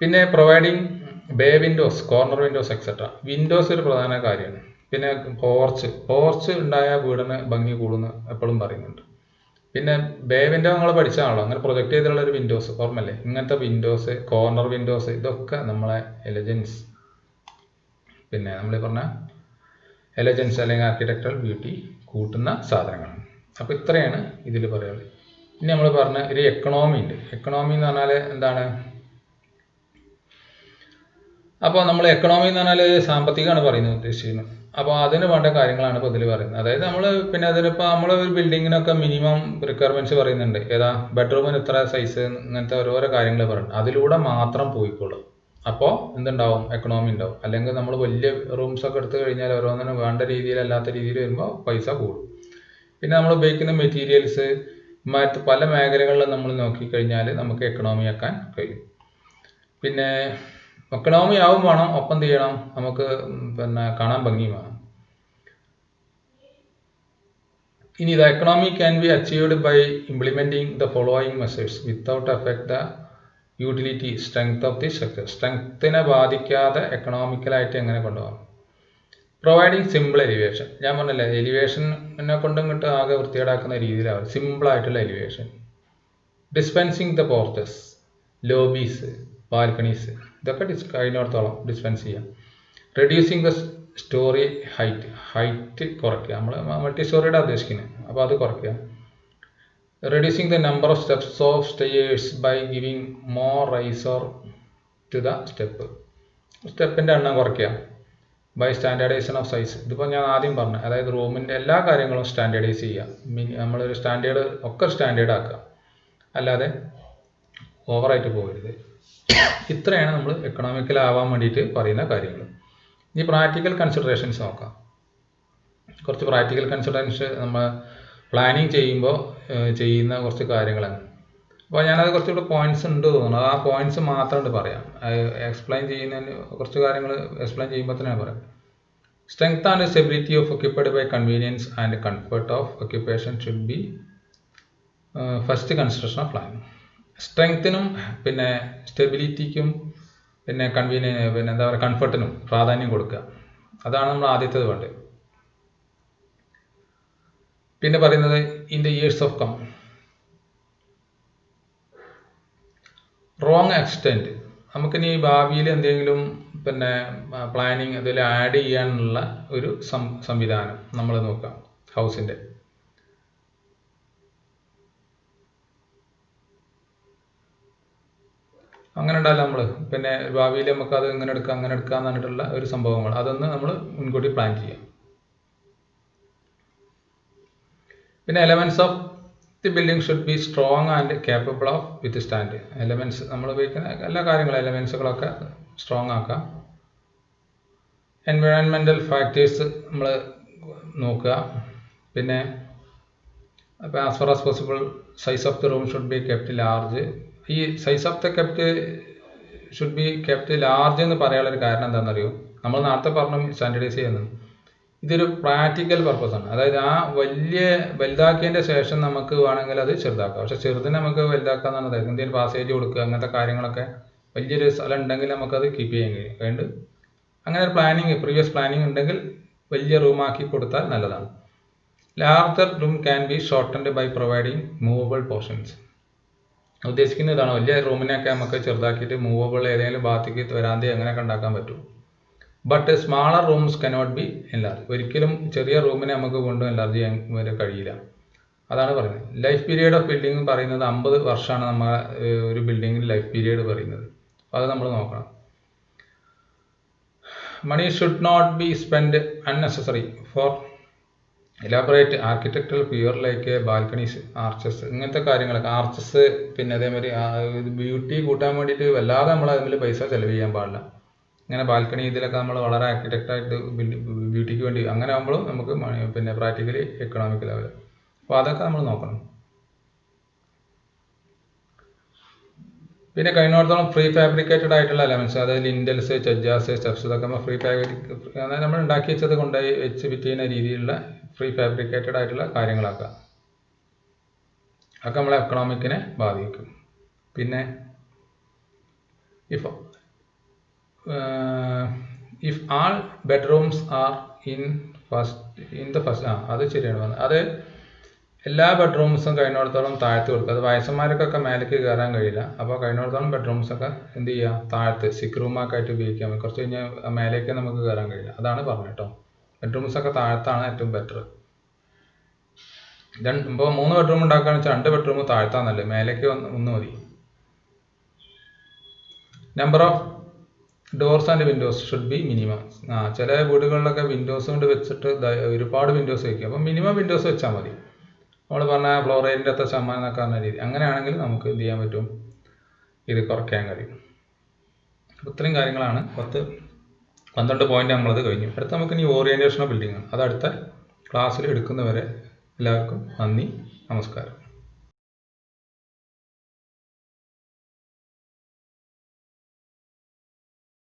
പിന്നെ providing bay Windows, corner Windows etcetera. Windows ഒരു പ്രധാന കാര്യമാണ്. പിന്നെ പോർച്ച് ഉണ്ടായ വീടിന് ഭംഗി കൂടുന്നു എപ്പോഴും പറയുന്നുണ്ട്. പിന്നെ ബേ വിൻഡോ നമ്മൾ പഠിച്ചതാണല്ലോ, അങ്ങനെ പ്രൊജക്ട് ചെയ്തുള്ള ഒരു വിൻഡോസ് ഓർമ്മല്ലേ. ഇങ്ങനത്തെ വിൻഡോസ്, കോർണർ വിൻഡോസ് ഇതൊക്കെ നമ്മളെ എലജൻസ്, പിന്നെ നമ്മൾ പറഞ്ഞ എലജൻസ് അല്ലെങ്കിൽ ആർക്കിടെക്ചറൽ ബ്യൂട്ടി കൂട്ടുന്ന സാധനങ്ങളാണ്. അപ്പോൾ ഇത്രയാണ് ഇതിൽ പറയാനുള്ളത്. ഇനി നമ്മൾ പറഞ്ഞ ഒരു എക്കണോമി ഉണ്ട്. എക്കണോമി എന്ന് പറഞ്ഞാൽ എന്താണ്? അപ്പോൾ നമ്മൾ എക്കണോമി എന്ന് പറഞ്ഞാൽ സാമ്പത്തികമാണ് പറയുന്നത്, ഉദ്ദേശിക്കുന്നത്. അപ്പോൾ അതിന് വേണ്ട കാര്യങ്ങളാണ് ഇപ്പോൾ ഇതിൽ പറയുന്നത്. അതായത് നമ്മൾ പിന്നെ അതിനിപ്പോൾ നമ്മൾ ഒരു ബിൽഡിങ്ങിനൊക്കെ മിനിമം റിക്വയർമെൻറ്റ്സ് പറയുന്നുണ്ട്. ഏതാ ബെഡ്റൂമിന് ഇത്ര സൈസ്, ഇങ്ങനത്തെ ഓരോരോ കാര്യങ്ങൾ പറയുന്നത്. അതിലൂടെ മാത്രം പോയിക്കോളും. അപ്പോൾ എന്തുണ്ടാവും? എക്കണോമി ഉണ്ടാവും. അല്ലെങ്കിൽ നമ്മൾ വലിയ റൂംസ് ഒക്കെ എടുത്തു കഴിഞ്ഞാൽ ഓരോന്നിനും വേണ്ട രീതിയിലല്ലാത്ത രീതിയിൽ വരുമ്പോൾ പൈസ കൂടും. പിന്നെ നമ്മൾ ഉപയോഗിക്കുന്ന മെറ്റീരിയൽസ് മറ്റ് പല മേഖലകളിലും നമ്മൾ നോക്കിക്കഴിഞ്ഞാൽ നമുക്ക് എക്കണോമി ആക്കാൻ കഴിയും. പിന്നെ എക്കണോമി ആവും വേണം, ഒപ്പം ചെയ്യണം നമുക്ക് പിന്നെ കാണാൻ ഭംഗി വേണം. ഇനി the economy can be achieved by implementing the following measures without effect the utility strength of the structure. സ്ട്രെങ്ത്തിനെ ബാധിക്കാതെ എക്കണോമിക്കലായിട്ട് എങ്ങനെ കൊണ്ടുപോകാം? Providing simple elevation. ഞാൻ പറഞ്ഞില്ലേ, എലിവേഷനെ കൊണ്ടും ഇങ്ങോട്ട് ആകെ വൃത്തികേടാക്കുന്ന രീതിയിലാവും. സിമ്പിളായിട്ടുള്ള elevation. Dispensing the porches, lobbies, balconies ഇതൊക്കെ കഴിഞ്ഞിടത്തോളം ഡിസ്പെൻസ് ചെയ്യാം. റെഡ്യൂസിങ് ദ സ്റ്റോറി ഹൈറ്റ് കുറയ്ക്കുക. നമ്മൾ മൾട്ടി സ്റ്റോറിയുടെ ഉദ്ദേശിക്കുന്നത്, അപ്പോൾ അത് കുറയ്ക്കുക. Reducing the number of steps of stairs by giving more riser to the step. സ്റ്റെപ്പിൻ്റെ എണ്ണം കുറയ്ക്കുക. By standardisation of size. ഇതിപ്പോൾ ഞാൻ ആദ്യം പറഞ്ഞു, അതായത് റൂമിൻ്റെ എല്ലാ കാര്യങ്ങളും സ്റ്റാൻഡേർഡൈസ് ചെയ്യുക. നമ്മളൊരു സ്റ്റാൻഡേർഡ് ഒക്കെ സ്റ്റാൻഡേർഡ് ആക്കുക, അല്ലാതെ ഓവറായിട്ട് പോകരുത്. ഇത്രയാണ് നമ്മൾ എക്കണോമിക്കലാവാൻ വേണ്ടിയിട്ട് പറയുന്ന കാര്യങ്ങൾ. ഇനി പ്രാക്ടിക്കൽ കൺസിഡറേഷൻസ് നോക്കാം. കുറച്ച് പ്രാക്ടിക്കൽ കൺസിഡറേഷൻസ് നമ്മൾ പ്ലാനിങ് ചെയ്യുമ്പോൾ ചെയ്യുന്ന കുറച്ച് കാര്യങ്ങളാണ്. അപ്പോൾ ഞാനത് കുറച്ചുകൂടെ പോയിന്റ്സ് ഉണ്ട് തോന്നുന്നു. ആ പോയിന്റ്സ് മാത്രം പറയാം. എക്സ്പ്ലെയിൻ ചെയ്യുന്നതിന് കുറച്ച് കാര്യങ്ങൾ എക്സ്പ്ലെയിൻ ചെയ്യുമ്പോൾ തന്നെ പറയാം. Strength and stability of occupied by convenience and comfort of occupation should be first consideration of planning. സ്ട്രെങ്ത്തിനും പിന്നെ സ്റ്റെബിലിറ്റിക്കും പിന്നെ പിന്നെ എന്താ പറയുക കംഫർട്ടിനും പ്രാധാന്യം കൊടുക്കുക. അതാണ് നമ്മൾ ആദ്യത്തേത് വേണ്ടത്. പിന്നെ പറയുന്നത് in the years of come wrong extent. നമുക്കിനി ഭാവിയിൽ എന്തെങ്കിലും പിന്നെ പ്ലാനിങ് അതിൽ ആഡ് ചെയ്യാനുള്ള ഒരു സംവിധാനം നമ്മൾ നോക്കാം. ഹൗസിൻ്റെ അങ്ങനെ ഉണ്ടാവില്ല. നമ്മൾ പിന്നെ ഭാവിയിൽ നമുക്ക് അത് ഇങ്ങനെ എടുക്കാം അങ്ങനെ എടുക്കാം എന്ന് പറഞ്ഞിട്ടുള്ള ഒരു സംഭവങ്ങൾ അതൊന്ന് നമ്മൾ മുൻകൂട്ടി പ്ലാൻ ചെയ്യാം. പിന്നെ elements of the building should be strong and capable of withstand. Elements നമ്മൾ ഉപയോഗിക്കുന്ന എല്ലാ കാര്യങ്ങളും എലമെൻറ്റ്സുകളൊക്കെ സ്ട്രോങ് ആക്കാം. എൻവയോൺമെൻറ്റൽ ഫാക്ടേഴ്സ് നമ്മൾ നോക്കുക. പിന്നെ അപ്പോൾ as far as possible size of the room should be kept large. ഈ size of the should be kept large എന്ന് പറയാനുള്ളൊരു കാരണം എന്താണെന്നറിയോ? നമ്മൾ നേരത്തെ പറഞ്ഞു സ്റ്റാൻഡർഡൈസ് ചെയ്യുന്നത്. ഇതൊരു പ്രാക്ടിക്കൽ പർപ്പസാണ്. അതായത് ആ വലുതാക്കിയതിൻ്റെ ശേഷം നമുക്ക് വേണമെങ്കിൽ അത് ചെറുതാക്കാം. പക്ഷെ ചെറുതിനെ നമുക്ക് വലുതാക്കാന്നാണ്. അതായത് എന്തെങ്കിലും പാസേജ് കൊടുക്കുക അങ്ങനത്തെ കാര്യങ്ങളൊക്കെ വലിയൊരു സ്ഥലം ഉണ്ടെങ്കിൽ നമുക്കത് കീപ്പ് ചെയ്യാൻ കഴിയും. അങ്ങനെ ഒരു പ്രീവിയസ് പ്ലാനിങ് ഉണ്ടെങ്കിൽ വലിയ റൂമാക്കി കൊടുത്താൽ നല്ലതാണ്. Larger room can be shortened by providing movable portions. ഉദ്ദേശിക്കുന്നത് ഇതാണ്, വലിയ റൂമിനെയൊക്കെ നമുക്ക് ചെറുതാക്കിയിട്ട് മൂവബിൾ ഏതെങ്കിലും ഭാഗത്തേക്ക് വരാന്തി അങ്ങനെയൊക്കെ ഉണ്ടാക്കാൻ പറ്റും. But smaller rooms cannot be enlarge. ഒരിക്കലും ചെറിയ റൂമിനെ നമുക്ക് വീണ്ടും എൻലാർജ് ചെയ്യാൻ വരെ കഴിയില്ല. അതാണ് പറയുന്നത്. ലൈഫ് പീരീഡ് ഓഫ് ബിൽഡിംഗ് പറയുന്നത് 50 വർഷമാണ് നമ്മൾ ഒരു ബിൽഡിങ്ങിന് ലൈഫ് പീരീഡ് പറയുന്നത്. അത് നമ്മൾ നോക്കണം. Money should not be spend unnecessary for elaborate architectural pure like balconies, arches, ഇങ്ങനത്തെ കാര്യങ്ങളൊക്കെ. ആർച്ചസ് പിന്നെ അതേമാതിരി ബ്യൂട്ടി കൂട്ടാൻ വേണ്ടിയിട്ട് വല്ലാതെ നമ്മൾ അതിൽ പൈസ ചിലവ് ചെയ്യാൻ പാടില്ല. ഇങ്ങനെ ബാൽക്കണി ഇതിലൊക്കെ നമ്മൾ വളരെ ആർക്കിടെക്റ്റായിട്ട് ബ്യൂട്ടിക്ക് വേണ്ടി അങ്ങനെ ആകുമ്പോൾ നമുക്ക് പിന്നെ പ്രാക്ടിക്കലി എക്കണോമിക്കലാവില്ല. അപ്പോൾ അതൊക്കെ നമ്മൾ നോക്കണം. പിന്നെ കഴിഞ്ഞോടത്തോളം പ്രീ ഫാബ്രിക്കേറ്റഡ് ആയിട്ടുള്ള എലമെൻറ്റ്സ്, അതായത് ലിൻഡൽസ്, ചെജ്ജാസ്, സ്റ്റെപ്സ്, ഇതൊക്കെ നമ്മൾ അതായത് നമ്മൾ ഉണ്ടാക്കി വെച്ചത് കൊണ്ടുപോയി വെച്ച് ഫിറ്റ് ചെയ്യുന്ന രീതിയിലുള്ള പ്രീ ഫാബ്രിക്കേറ്റഡ് ആയിട്ടുള്ള കാര്യങ്ങളാക്കുക. അതൊക്കെ നമ്മളെ എക്കണോമിക്കിനെ ബാധിക്കും. പിന്നെ if all bedrooms are in the first അത് ശരിയാണ്. അത് എല്ലാ ബെഡ്റൂംസും കഴിഞ്ഞിടത്തോളം താഴ്ത്തി കൊടുക്കുക. അത് വയസ്സന്മാർക്കൊക്കെ മേലേക്ക് കയറാൻ കഴിയില്ല. അപ്പോൾ കഴിഞ്ഞിടത്തോളം ബെഡ്റൂംസൊക്കെ എന്ത് ചെയ്യുക, താഴത്ത് സിക്ക് റൂമൊക്കെ ആയിട്ട് ഉപയോഗിക്കാൻ പറ്റും. കുറച്ച് കഴിഞ്ഞാൽ മേലേക്ക് നമുക്ക് കയറാൻ കഴിയില്ല. അതാണ് പറഞ്ഞത് കേട്ടോ. ബെഡ്റൂംസൊക്കെ താഴത്താണ് ഏറ്റവും ബെറ്റർ. ഇപ്പോൾ 3 ബെഡ്റൂം ഉണ്ടാക്കുകയാണെന്ന് വെച്ചാൽ 2 ബെഡ്റൂം താഴ്ത്താന്നല്ലേ, മേലേക്ക് 1 മതി. Number of doors and Windows should be minimum. ചില വീടുകളിലൊക്കെ വിൻഡോസ് കൊണ്ട് വെച്ചിട്ട് ഒരുപാട് വിൻഡോസ് വയ്ക്കും. അപ്പം മിനിമം വിൻഡോസ് വെച്ചാൽ മതി. നമ്മൾ പറഞ്ഞ ഫ്ലോറൈഡിൻ്റെ അത്ര ശതമാനം എന്നൊക്കെ പറഞ്ഞ രീതി. അങ്ങനെയാണെങ്കിൽ നമുക്ക് എന്ത് ചെയ്യാൻ പറ്റും, ഇത് കുറയ്ക്കാൻ കഴിയും. ഇത്രയും കാര്യങ്ങളാണ് 12 പോയിന്റ് നമ്മളത് കഴിഞ്ഞു. അടുത്ത നമുക്ക് ഇനി ഓറിയൻറ്റേഷൻ ഓഫ് ബിൽഡിംഗ് ആണ്. അത് അടുത്ത ക്ലാസ്സിൽ എടുക്കുന്നവരെ എല്ലാവർക്കും നന്ദി, നമസ്കാരം.